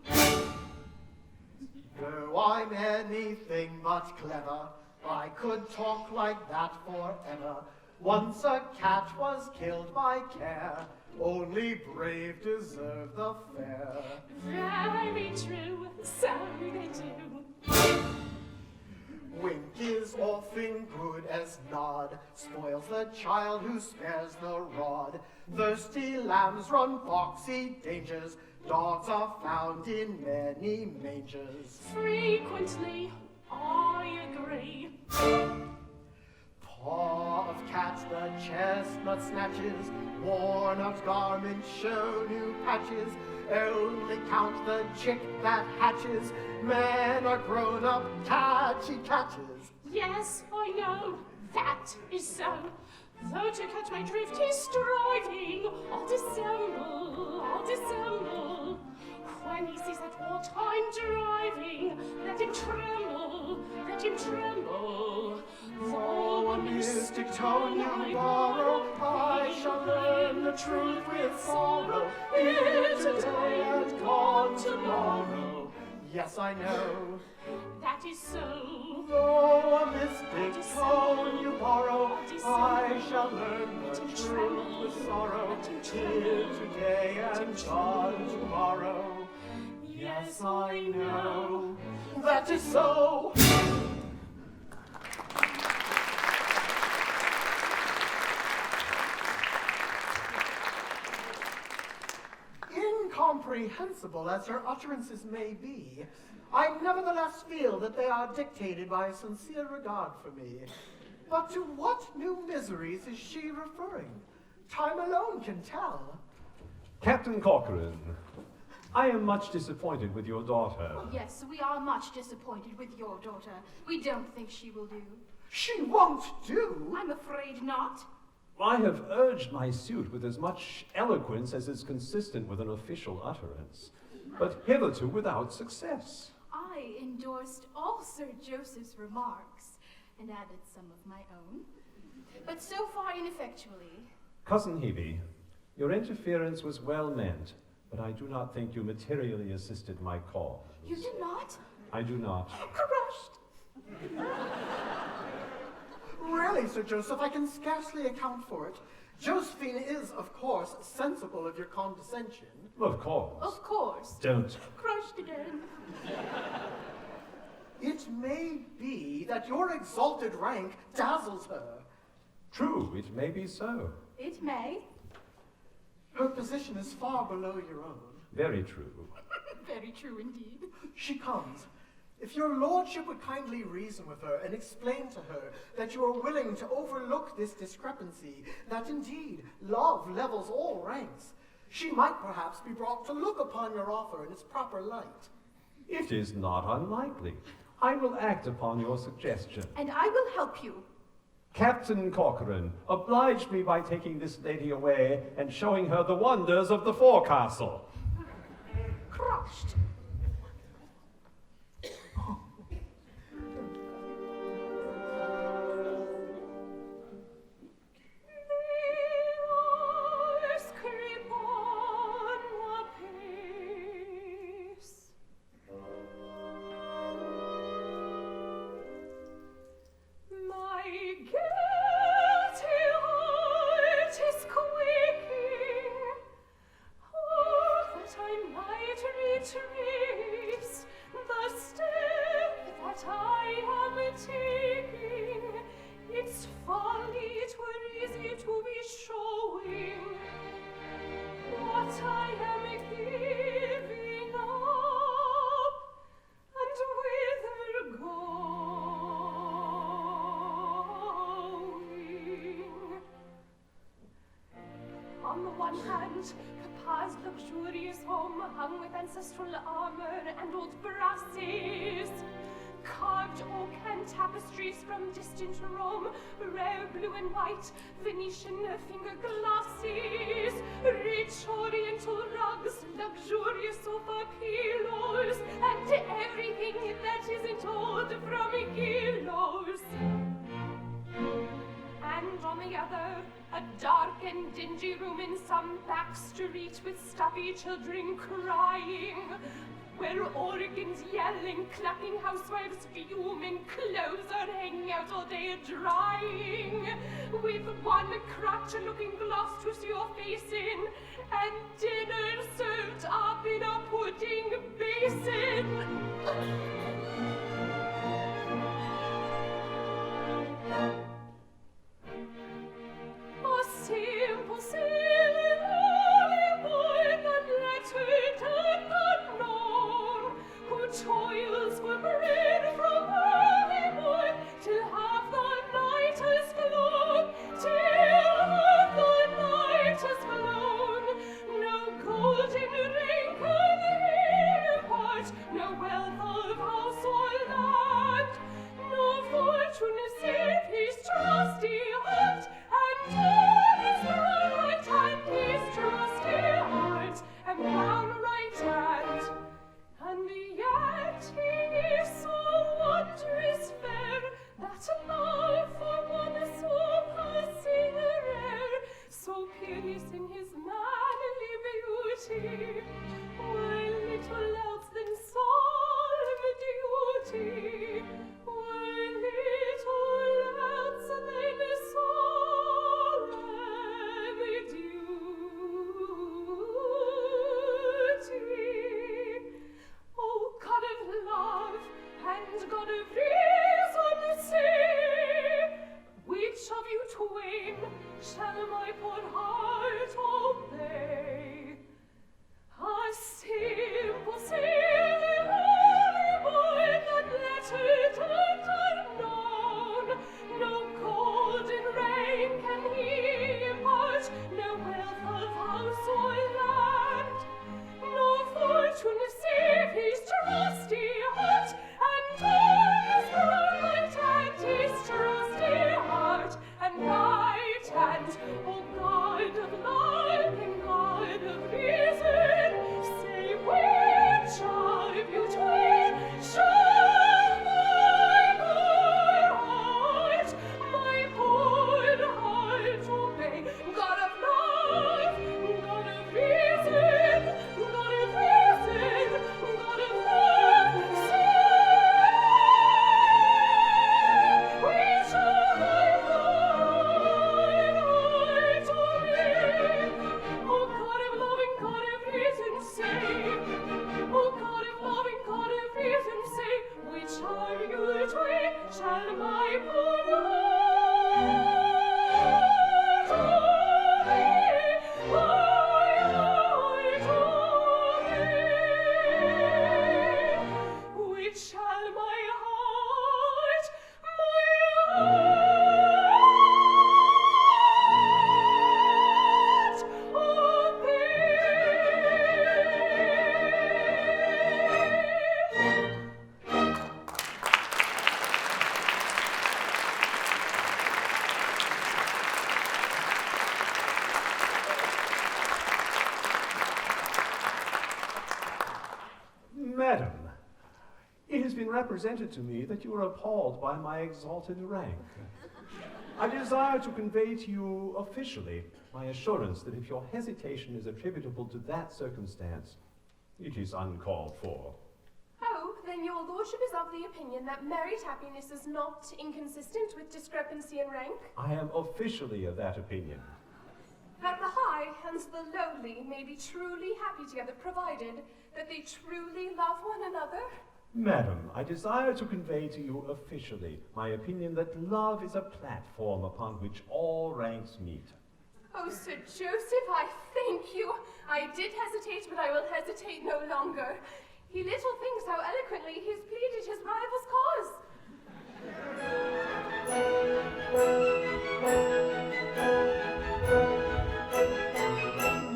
Though I'm anything but clever, I could talk like that forever. Once a cat was killed by care, only brave deserve the fair. Very true, so they do. Wink is often good as nod, spoils the child who spares the rod. Thirsty lambs run foxy dangers, dogs are found in many mangers. Frequently, I agree. Paw of cat the chestnut snatches, worn out garments show new patches. Only count the chick that hatches, men are grown up catchy catches. Yes, I know, that is so. Though to catch my drift he's striving, I'll dissemble. When he sees at what I'm driving, let him tremble. Though a mystic tone you borrow, I shall learn the truth with sorrow. Here today and gone tomorrow. Yes, I know. That is so. Though a mystic tone you borrow, I shall learn the truth with sorrow. Here today and gone tomorrow. Yes, I know. That is so. Incomprehensible as her utterances may be, I nevertheless feel that they are dictated by a sincere regard for me. But to what new miseries is she referring? Time alone can tell. Captain Corcoran, I am much disappointed with your daughter. Oh, yes, we are much disappointed with your daughter. We don't think she will do. She won't do? I'm afraid not. I have urged my suit with as much eloquence as is consistent with an official utterance, but hitherto without success. I endorsed all Sir Joseph's remarks and added some of my own, but so far ineffectually. Cousin Hebe, your interference was well meant, but I do not think you materially assisted my cause. You do not? I do not. Crushed! Really, Sir Joseph, I can scarcely account for it. Josephine is, of course, sensible of your condescension. Of course. Of course. Don't. Crushed again. It may be that your exalted rank dazzles her. True, it may be so. It may. Her position is far below your own. Very true. Very true indeed. She comes. If your lordship would kindly reason with her and explain to her that you are willing to overlook this discrepancy, that indeed love levels all ranks, she might perhaps be brought to look upon your offer in its proper light. It is not unlikely. I will act upon your suggestion. And I will help you. Captain Corcoran, oblige me by taking this lady away and showing her the wonders of the forecastle. Crushed. Papa's luxurious home hung with ancestral armor and old brasses, carved oak and tapestries from distant Rome, rare blue and white Venetian finger glasses, rich oriental rugs, luxurious sofa pillows, and everything that isn't old from kilos. And on the other, a dark and dingy room in some back street with stuffy children crying, where organs yelling, clapping, housewives fuming, clothes are hanging out all day drying, with one cracked looking glass to see your face in, and dinner served up in a pudding basin. shall my poor heart obey. A simple, silly, holy boy, not lettered and unknown. No golden rain can he impart, no wealth of house or land. No fortune save his trusty heart, and his right hand, his trusty heart, and right hand. O God of love and God of reason, say which of you twain shall my poor heart obey? God of love, God of reason, God of reason, God of love, say which shall my poor heart obey? O God of love and God of reason, say, O God of love and God of reason, say, which of you twain shall my poor heart obey? My heart obey. Which shall my heart, Madam, it has been represented to me that you are appalled by my exalted rank. I desire to convey to you officially my assurance that if your hesitation is attributable to that circumstance, it is uncalled for. Oh, then your lordship is of the opinion that married happiness is not inconsistent with discrepancy in rank? I am officially of that opinion. That the high and the lowly may be truly happy together, provided that they truly love one another? Madam, I desire to convey to you officially my opinion that love is a platform upon which all ranks meet. Oh, Sir Joseph, I thank you. I did hesitate, but I will hesitate no longer. He little thinks how eloquently he has pleaded his rival's cause.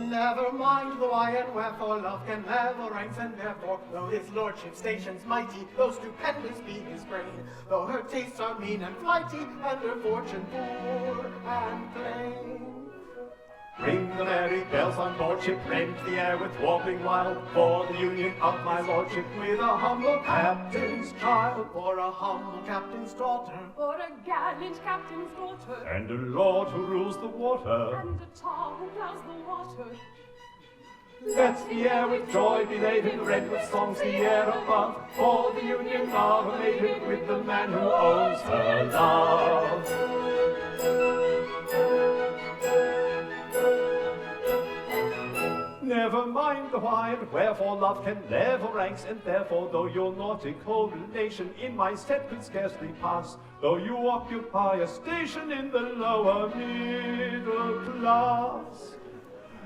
Never mind the why and wherefore, love can never ranks, and therefore, though his lordship's station's mighty, though stupendous be his brain, though her tastes are mean and flighty, and her fortune poor and plain. Ring the merry bells on board ship, rend the air with warbling wild, for the union of my lordship with a humble captain's child, For a humble captain's daughter, Or a gallant captain's daughter, and a lord who rules the water. and a tar who plows the water. Let the air with joy be laden, rend with songs the air above, for the union of a maiden with the man who owns her love. Never mind the why and wherefore, love can level ranks, and therefore, though your nautical relation in my stead could scarcely pass, though you occupy a station in the lower middle class.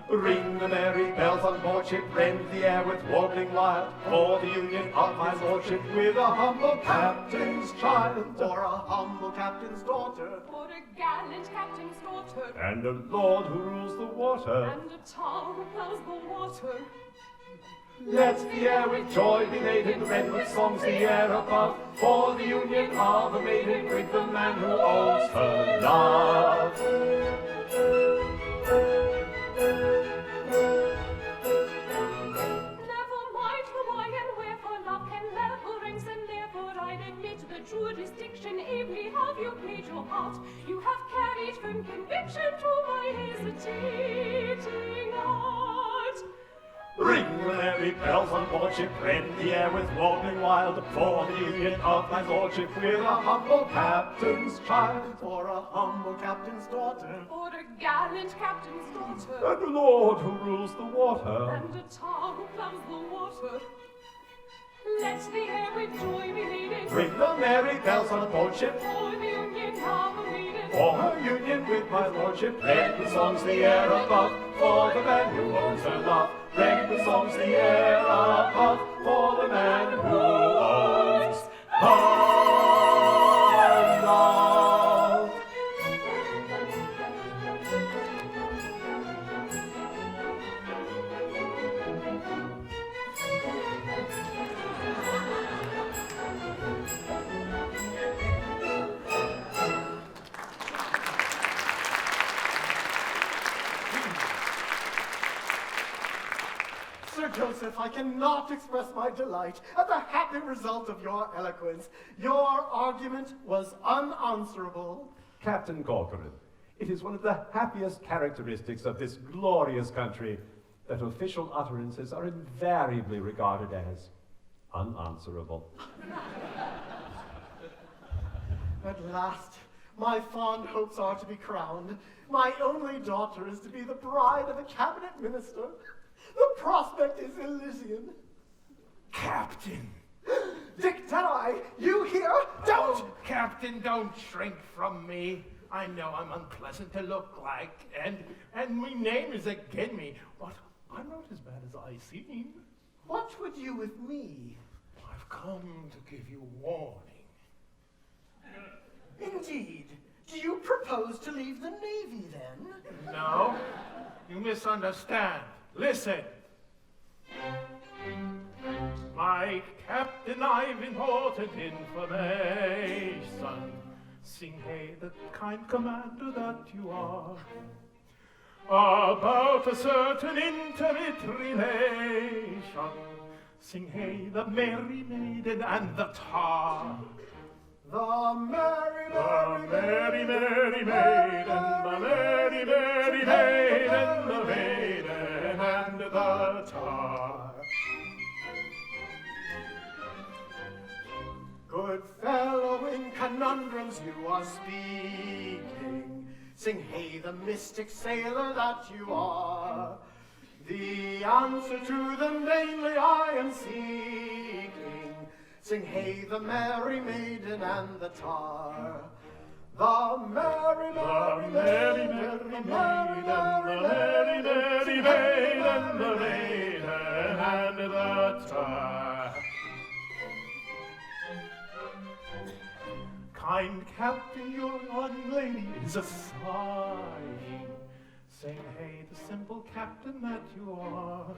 Ring the merry bells on board ship, rend the air with warbling wild, for the union of my lordship with a humble captain's child, For a humble captain's daughter, Or a gallant captain's daughter, and a lord who rules the water. and a tar who plows the water. Let the air with joy be laden, rend with songs the air above, for the union of a maiden with the man who owns her love. Never mind the why and wherefore, love can level ranks, and therefore I admit the jurisdiction. Ably have you played your part. You have carried firm conviction to my hesitating heart. Ring the merry bells on board ship, rend the air with warbling wild, for the union of my lordship with a humble captain's child, For a humble captain's daughter, Or a gallant captain's daughter, and a lord who rules the water. and a tar who plows the water. Let the air with joy be laden, Ring the merry bells on board ship, for the union of a maiden for her union with my lordship. Ring the songs the air above, for the man who owns her love. Ring the songs the air above, for the man who owns her love. Sir Joseph, I cannot express my delight at the happy result of your eloquence. Your argument was unanswerable. Captain Corcoran, it is one of the happiest characteristics of this glorious country that official utterances are invariably regarded as unanswerable. At last, my fond hopes are to be crowned. My only daughter is to be the bride of a cabinet minister. The prospect is Elysian. Captain! Dick Deadeye, you here? Don't! Oh, Captain, don't shrink from me. I know I'm unpleasant to look like, and my name is again me, but I'm not as bad as I seem. What would you with me? I've come to give you warning. Indeed. Do you propose to leave the Navy, then? No, you misunderstand. Listen. My captain, I've important information. Sing hey, the kind commander that you are, about a certain intimate relation. Sing hey, the merry maiden and the tar. The merry, The merry, merry maiden, the merry, merry maiden, the maiden and the tar. Good fellow, in conundrums you are speaking. Sing hey, the mystic sailor that you are. The answer to them vainly I am seeking. Sing hey, the merry maiden and the tar. The merry, merry, merry, merry maiden, the merry, merry maiden, the maiden and the tar. Kind captain, your young lady is a sighing. Sing hey, the simple captain that you are.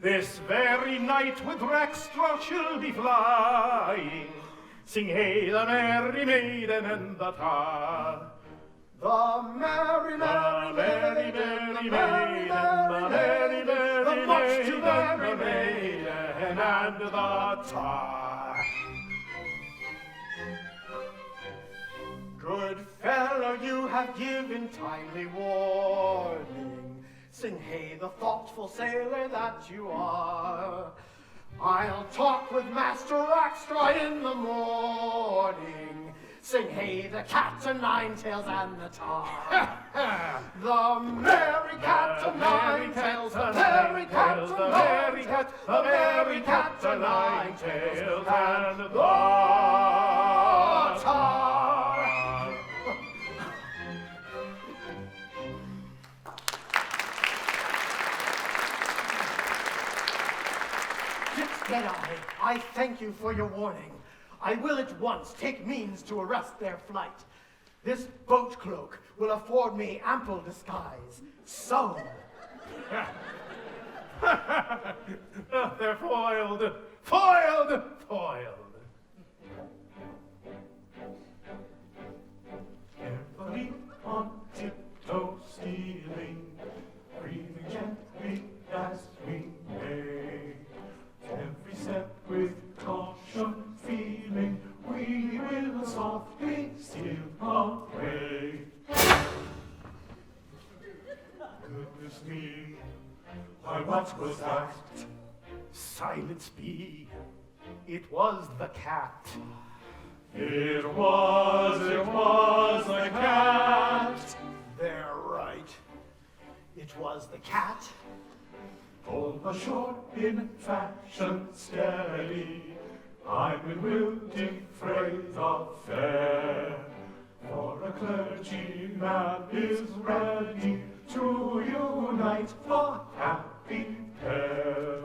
This very night with Rackstraw she'll be flying. Sing hey, the merry maiden and the tar. The merry, merry, merry, merry maiden, the merry, merry maiden, the maiden and the tar. Good fellow, you have given timely warning. Sing hey, the thoughtful sailor that you are. I'll talk with Master Rackstraw in the morning. Sing hey, the cat o' nine tails and the tar. The merry cat o' nine tails, the merry cat o' nine tails, the merry cat o' nine tails and the tar. Deadeye, I thank you for your warning. I will at once take means to arrest their flight. This boat cloak will afford me ample disguise. So. They're foiled, foiled, foiled. Carefully on tiptoe stealing, breathing gently as we may. Every step with caution feeling, we will softly steal away. Goodness me, why what was that? Silence be, it was the cat. It was the cat. They're right. It was the cat. Pull ashore in fashion steady, I'm in wilting freight of fare. For a clergyman is ready to unite the happy pair.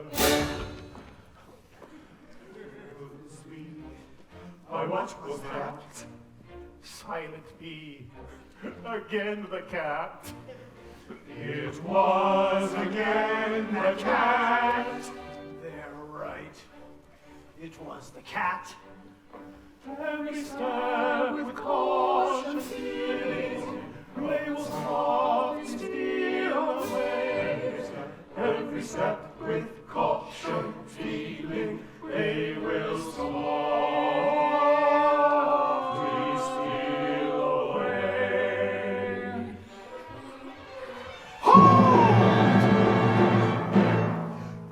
Why, what was that? Silent be. Again the cat. It was again the cat. They're right. It was the cat. Every step with caution stealing, they will softly steal away. Every step with caution feeling, they will softly steal away.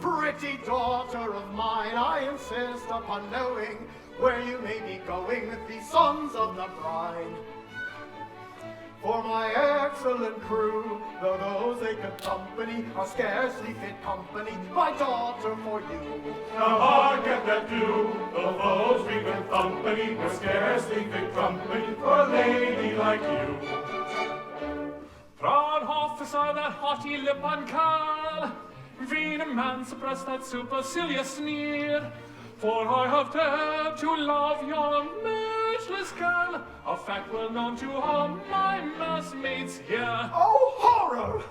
Pretty daughter of mine, I insist upon knowing where you may be going with the sons of the bride. For my excellent crew, though those they could company are scarcely fit company, my daughter for you. Now hark at that do, though those we good company were scarcely fit company for a lady like you. Proud officer, that haughty lip and curl, vain a man suppress that supercilious sneer. For I have dared to love your matchless girl, a fact well known to all my messmates here. Oh, horror!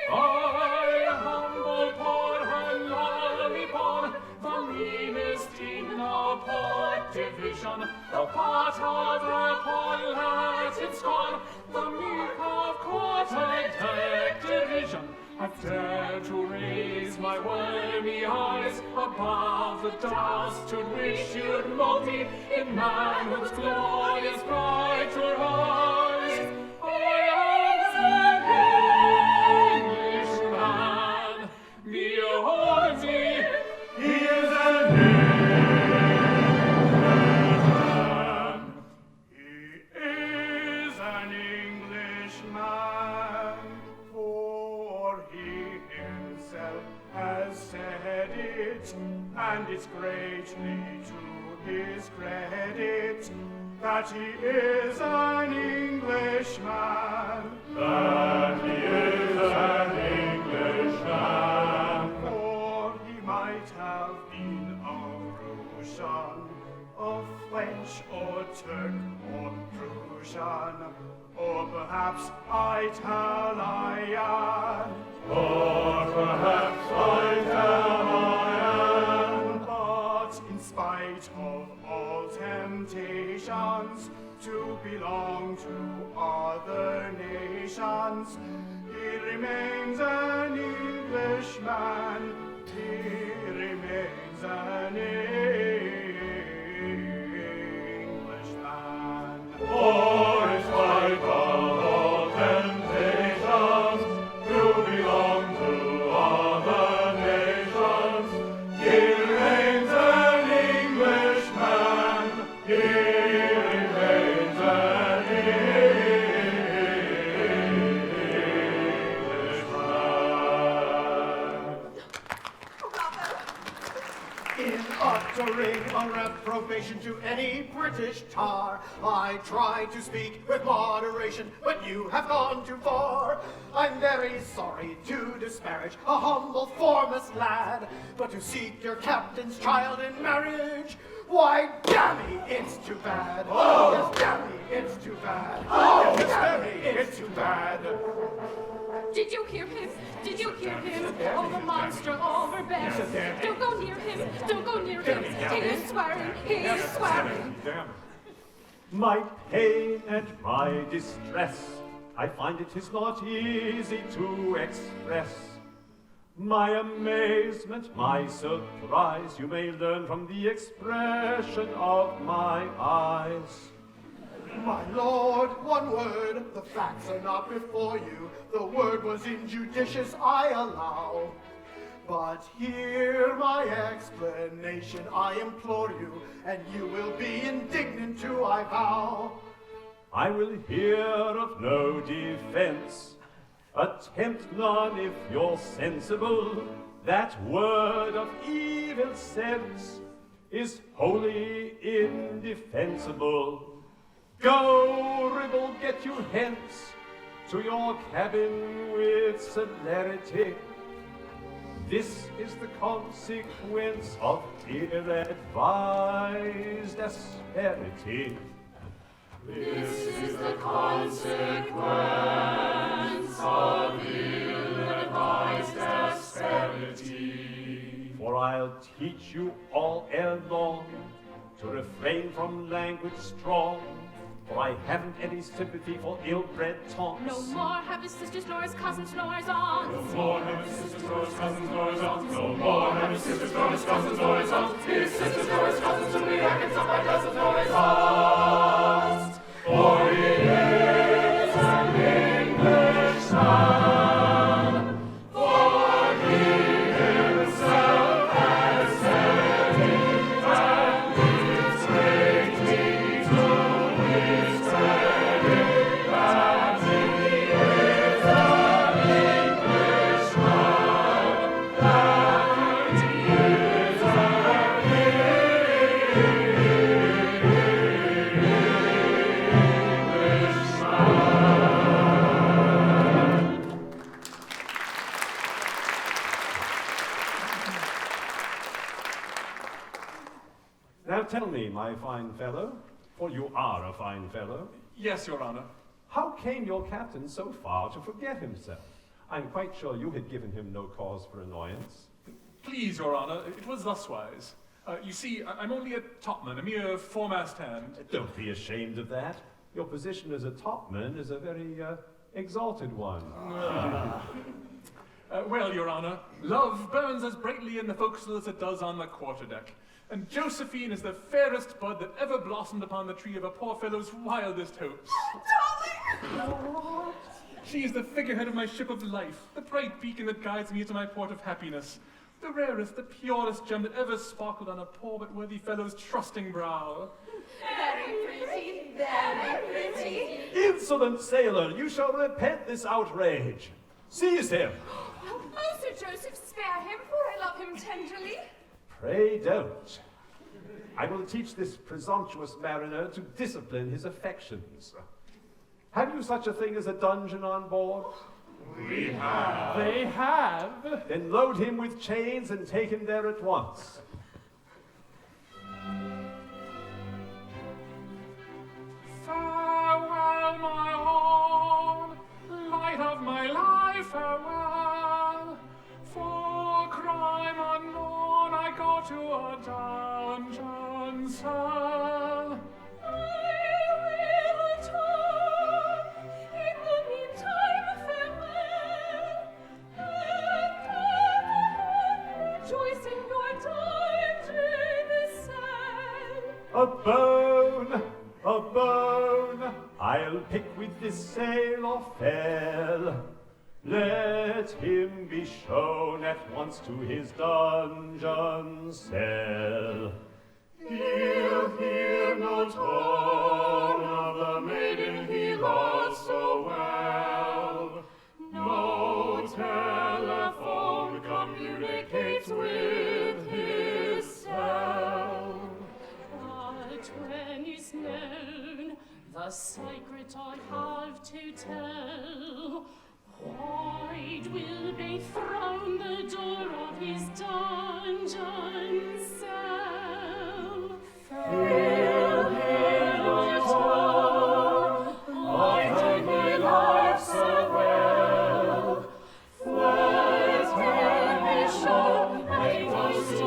I, humble poor and lowly born, the meanest in our port division, the part of the poor Latin scorn, the meek of quarter-deck division, have dared to raise my wormy eyes above the dust to wish you'd mold me in manhood's glorious brighter eyes. I am an Englishman, behold me, He is an Englishman. He is an Englishman, for he himself has said it, and it's greatly to his credit that he is an Englishman. That he is an Englishman. For he might have been of Prussian, of French or Turk or Prussian, or perhaps Italian. Or perhaps Italian. But in spite of all temptations to belong to other nations, he remains an Englishman. He remains an Englishman. For in spite of all temptations to belong to other nations, he remains an Englishman. He remains an Englishman. In uttering a reprobation to any British tar, I try to speak with moderation, but you have gone too far. I'm very sorry to disparage a humble formless lad, but to seek your captain's child in marriage, why, dammy, it's too bad. Oh! Yes, dammy, it's too bad. Oh! Yes, dammy, it's too bad. Did you hear him? Did you hear him? Oh, the monster overbears. Don't go near him. Don't go near him. He is swearing. He is swearing. My pain and my distress, I find it is not easy to express. My amazement, my surprise, you may learn from the expression of my eyes. My lord, one word, the facts are not before you. The word was injudicious, I allow. But hear my explanation, I implore you, and you will be indignant too, I vow. I will hear of no defense. Attempt none if you're sensible. That word of evil sense is wholly indefensible. Go, Ribble, get you hence to your cabin with celerity. This is the consequence of ill-advised asperity. This is the consequence of ill-advised asperity. For I'll teach you all ere long to refrain from language strong. For I haven't any sympathy for ill-bred taunts. No more have his sisters nor his cousins nor his aunts. No more have his sisters nor his cousins nor his aunts. No more have his sisters nor his cousins nor his aunts. His sisters nor his cousins will be reckons up by dozens nor his aunts. For he is an Englishman. For he himself has said it, and it's greatly to his credit that he is an Englishman, that he is an Now tell me, my fine fellow, for you are a fine fellow, Yes, Your Honor. how came your captain so far to forget himself? I'm quite sure you had given him no cause for annoyance. Please, Your Honor, it was thuswise. You see, I'm only a topman, a mere foremast hand. Don't be ashamed of that. Your position as a topman is a very exalted one. Well, Your Honor, love burns as brightly in the forecastle as it does on the quarterdeck. And Josephine is the fairest bud that ever blossomed upon the tree of a poor fellow's wildest hopes. Darling! She is the figurehead of my ship of life, the bright beacon that guides me to my port of happiness, the rarest, the purest gem that ever sparkled on a poor but worthy fellow's trusting brow. Very pretty, very pretty. Insolent sailor, you shall repent this outrage. Seize him. Oh, Sir Joseph, spare him, for I love him tenderly. Pray don't. I will teach this presumptuous mariner to discipline his affections. Have you such a thing as a dungeon on board? We have. They have. Then load him with chains and take him there at once. Farewell, my own, light of my life, farewell. For crime unknown, I go to a dungeon cell. I will return. In the meantime, farewell. And rejoice in your dungeon cell. A bone, a bone, I'll pick with this sailor fell. Let him be shown at once to his dungeon cell. He'll hear no tone of the maiden he loves so well. No telephone communicates with his cell. But when is known the secret I have to tell, wide will be thrown the door of his dungeon cell. He'll hear no tone of my life so well. Let him be shown at once to a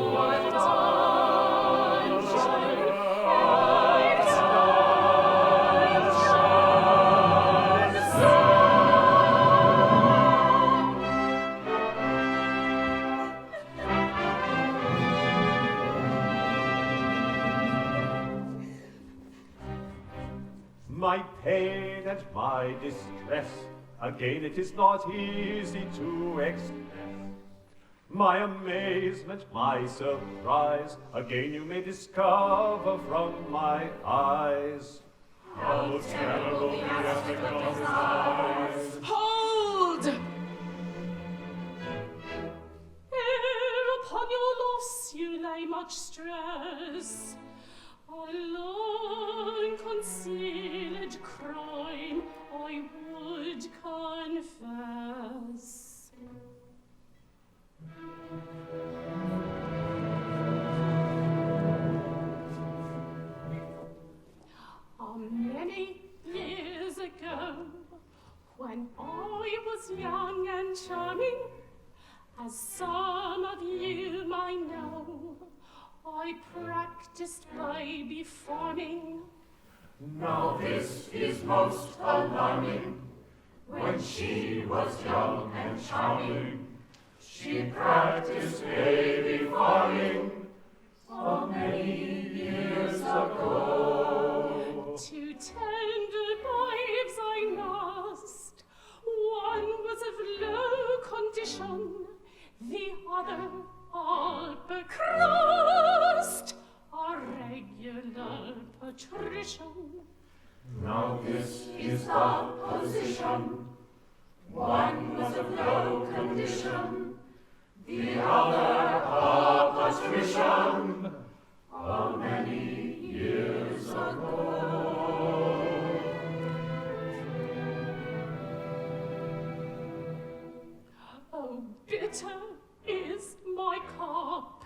My pain and my distress, again it is not easy to express. My amazement, my surprise, again you may discover from my eyes. How terrible the aspect of his eyes. Hold! Ere upon your loss you lay much stress, I long conceal should confess. Many years ago, when I was young and charming, as some of you might know, I practiced baby farming. Now this is most alarming. When she was young and charming, she practiced baby farming so many years ago. Two tender babes I nursed. One was of low condition, the other all becrust, a regular patrician. Now this is the position. One was of low condition, the other a patrician, a many years ago. Oh, bitter is my cup.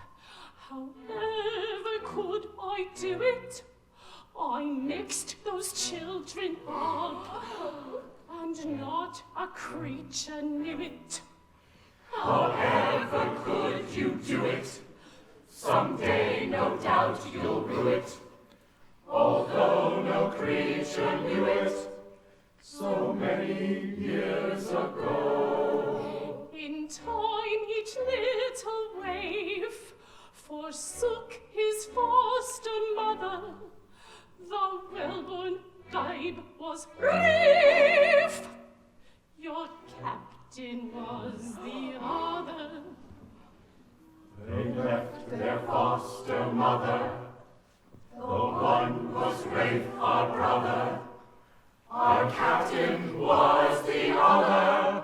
However could I do it? I mixed those children up, and not a creature knew it. However could you do it? Someday, no doubt, you'll rue it. Although no creature knew it, so many years ago. In time each little waif forsook his foster mother. The well-born babe was Rafe. Your captain was the other. They left their foster mother. The one was Rafe, our brother. Our captain was the other.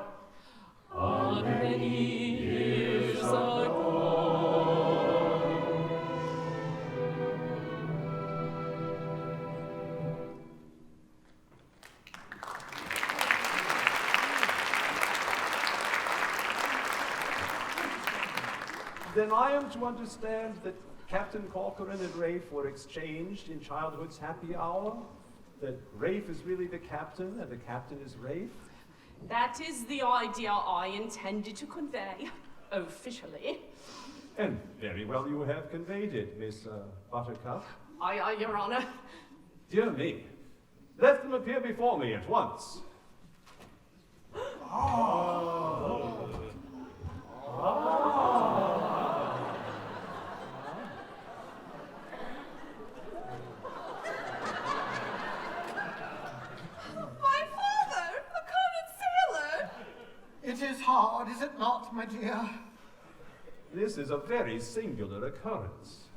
Many years ago. Then I am to understand that Captain Corcoran and Rafe were exchanged in childhood's happy hour? That Rafe is really the captain and the captain is Rafe? That is the idea I intended to convey, officially. And very well you have conveyed it, Miss Buttercup. Aye, Your Honor. Dear me. Let them appear before me at once. It is hard, is it not, my dear? This is a very singular occurrence.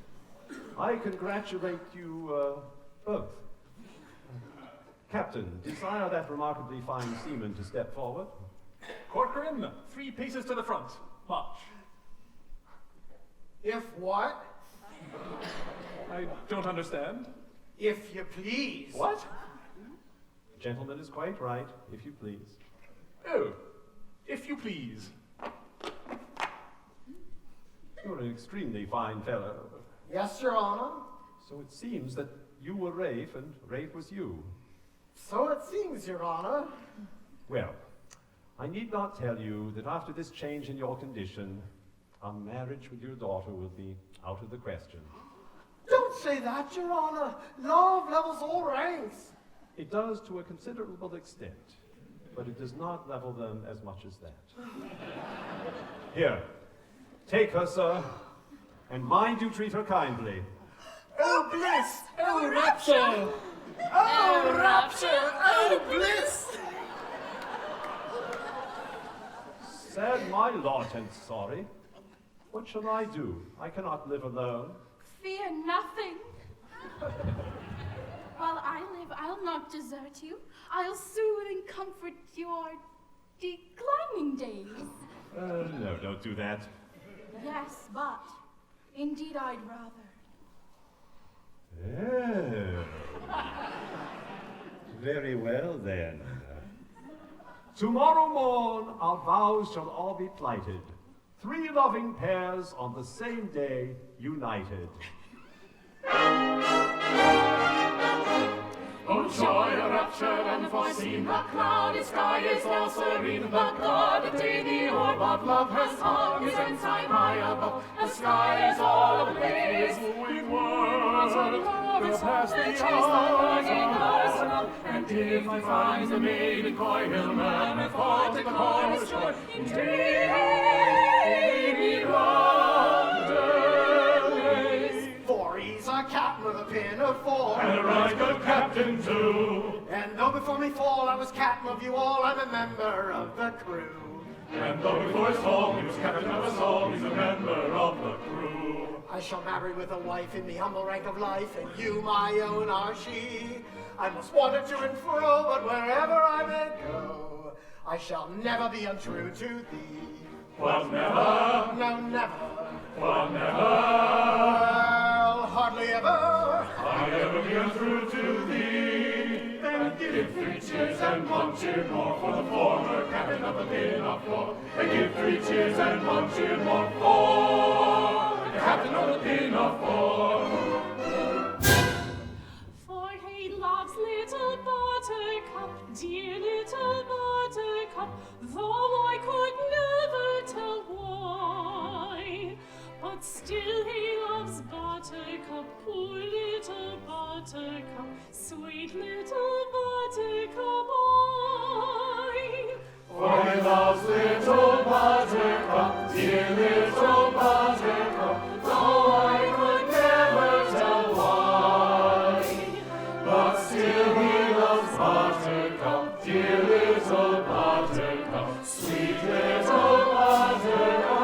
I congratulate you both. Captain, desire that remarkably fine seaman to step forward. Corcoran, 3 paces to the front. March. If what? I don't understand. If you please. What? Gentleman is quite right, if you please. Oh, if you please. You're an extremely fine fellow. Yes, Your Honor. So it seems that you were Rafe and Rafe was you. So it seems, Your Honor. Well, I need not tell you that after this change in your condition, a marriage with your daughter will be out of the question. Don't say that, Your Honor. Love levels all ranks. It does to a considerable extent, but it does not level them as much as that. Here, take her, sir, and mind you treat her kindly. Oh, bliss! Oh, rapture! Oh, rapture! Oh, bliss! Sad my lot and sorry. What shall I do? I cannot live alone. Fear nothing. While I live, I'll not desert you. I'll soothe and comfort your declining days. No, don't do that. Yes, but indeed I'd rather. Oh. Very well, then. Tomorrow morn our vows shall all be plighted, 3 loving pairs on the same day united. Oh, joy, a rapture, and foreseen, the clouded sky is now serene. The guarded day, the orb of love has hung his ensign high above. The sky is all ablaze, winged words of love go past the hours. And if he finds the maiden coy, he'll never fall to the chorus joy. Indeed, he For he's a captain of the Pinafore, and a right good captain too. and though before me fall I was captain of you all, I'm a member of the crew. And though before his fall he was captain of us all, he's a member of the crew. I shall marry with a wife in the humble rank of life, and you, my own, are she. I must wander to and fro, but wherever I may go, I shall never be untrue to thee. What, never? No, never. What, never? Well, hardly ever. I ever be untrue to thee. And give 3 cheers and 1 cheer more for the former captain of the Pinafore. And give 3 cheers and 1 cheer more for the captain of the Pinafore. For he loves little Buttercup, dear little Buttercup, though I could never tell why. But still he loves Buttercup, poor little Buttercup, sweet little Buttercup, For he loves little Buttercup, dear little Buttercup, though I could never tell why. But still he loves Buttercup, dear little Buttercup, sweet little Buttercup.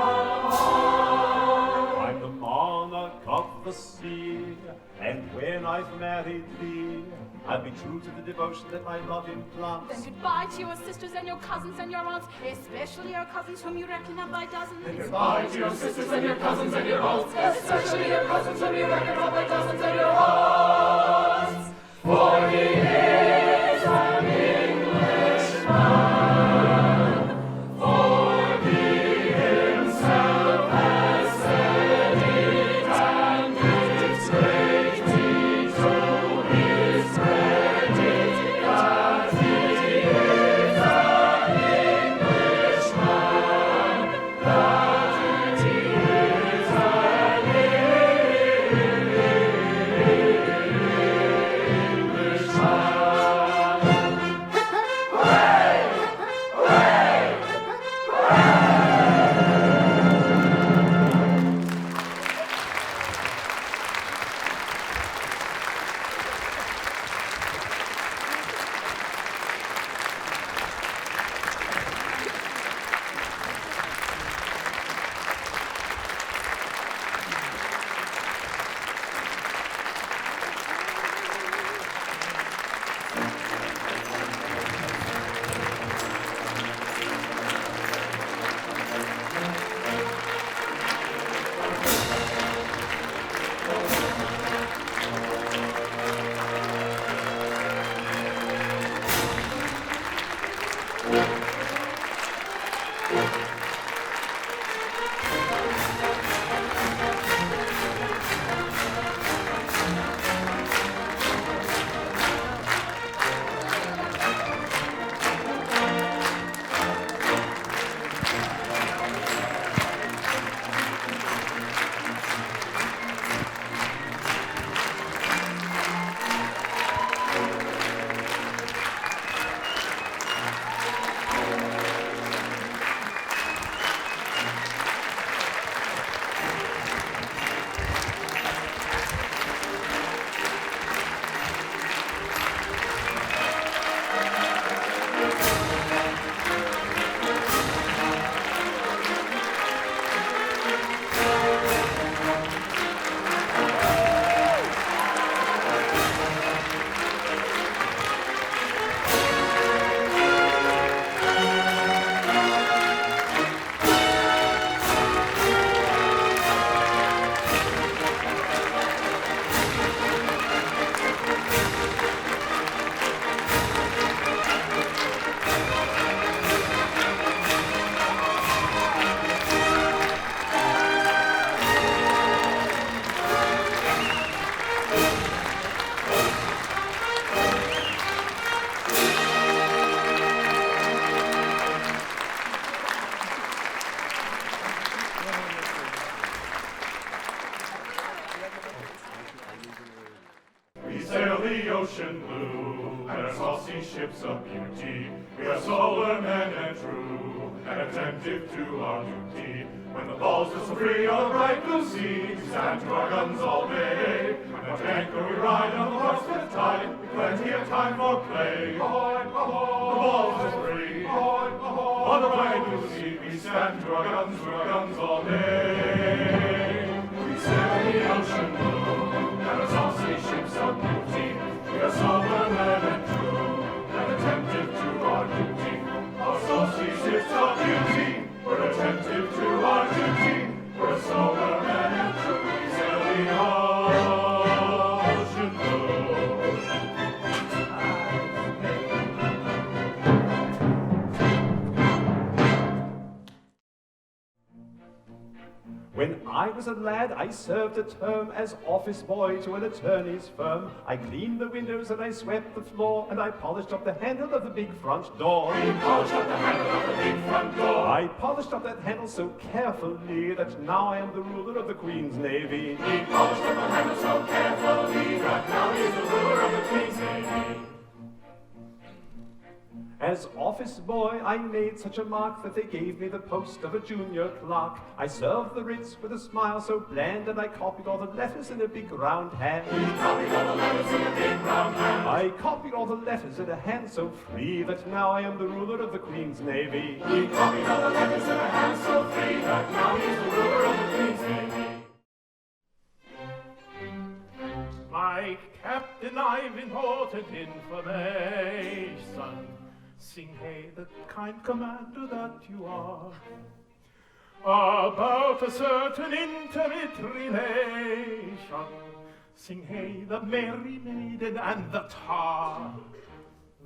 I'm the monarch of the sea, and when I've married thee, I'll be true to the devotion that my love implants. Then goodbye to your sisters and your cousins and your aunts, especially your cousins whom you reckon up by dozens. And goodbye to your sisters and your cousins and your aunts, especially your cousins whom you reckon up by dozens and your aunts. For he is an Englishman, for he himself has said it, and it's greatly to his credit that he is an Englishman, that he is an ocean blue, and our saucy ships of beauty. We are solar men and true, and attentive to our duty. When the balls whistle free on the bright blue sea, we stand to our guns all day. When at anchor we ride on the Portsmouth tide, with plenty of time for play. Ahoy, ahoy, the balls whistle free. Ahoy, ahoy, on the bright blue sea, we stand to our guns all day. We sail in the ocean blue, and our saucy ships of beauty. We are sober men and true, and attentive to our duty. Our saucy ships of beauty, we're attentive to our duty. We're sober men and true, we sail the ocean blue. When I was a lad, I served a term as office boy to an attorney's firm. I cleaned the windows and I swept the floor, and I polished up the handle of the big front door. We polished up the handle of the big front door. I polished up that handle so carefully that now I am the ruler of the Queen's Navy. We polished up the handle so carefully that now he is the ruler of the Queen's Navy. As office boy, I made such a mark that they gave me the post of a junior clerk. I served the writs with a smile so bland, and I copied all the letters in a big round hand. We copied all the letters in a big round hand. I copied all the letters in a hand so free that now I am the ruler of the Queen's Navy. We copied all the letters in a hand so free that now he is the ruler of the Queen's Navy. My captain, I've important information. Sing hey, the kind commander that you are, about a certain intimate relation. Sing hey, the merry maiden and the tar.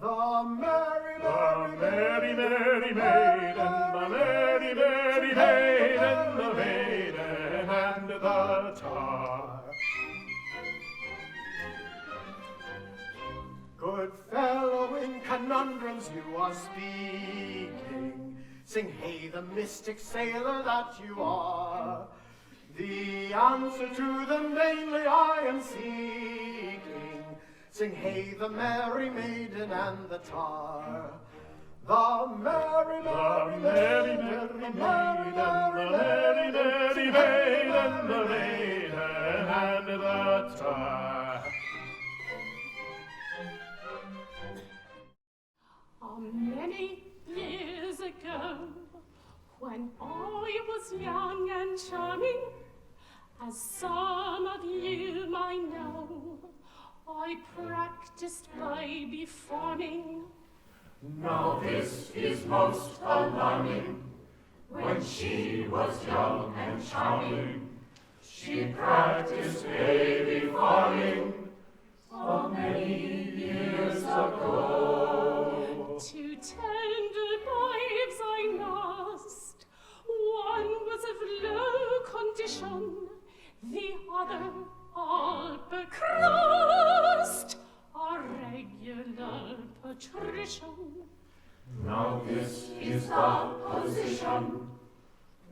The merry, The merry, merry maiden, the merry, merry maiden, the maiden and the tar. good fellow, in conundrums you are speaking. Sing hey, the mystic sailor that you are. The answer to them vainly I am seeking. Sing hey, the merry maiden and the tar. The merry, merry, merry, merry maiden, the merry, merry maiden, the maiden and the tar. Many years ago, when I was young and charming, as some of you might know, I practiced baby farming. Now this is most alarming. When she was young and charming, she practiced baby farming many years ago. Two tender babes I nursed. One was of low condition, the other all becrust, a regular patrician. Now this is the position.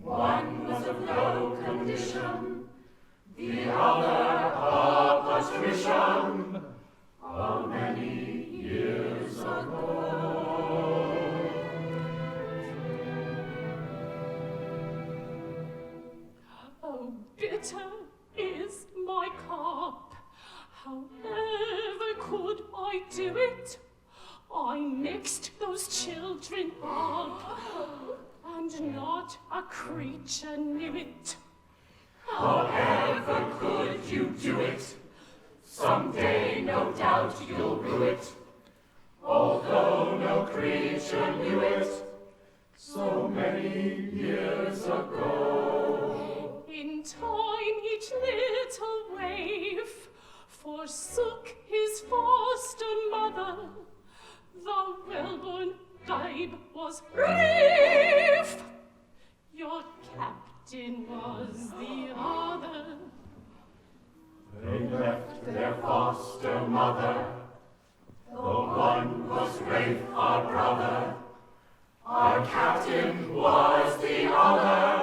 One was of low condition, the other a patrician, many years ago. Oh, bitter is my cup. However could I do it? I mixed those children up, and not a creature knew it. However could you do it? Someday, no doubt, you'll rue it. Although no creature knew it, so many years ago. In time, each little waif forsook his foster mother. The well-born babe was Reef. Your captain was the other. They left their foster mother. The one was Rafe, our brother. Our captain was the other.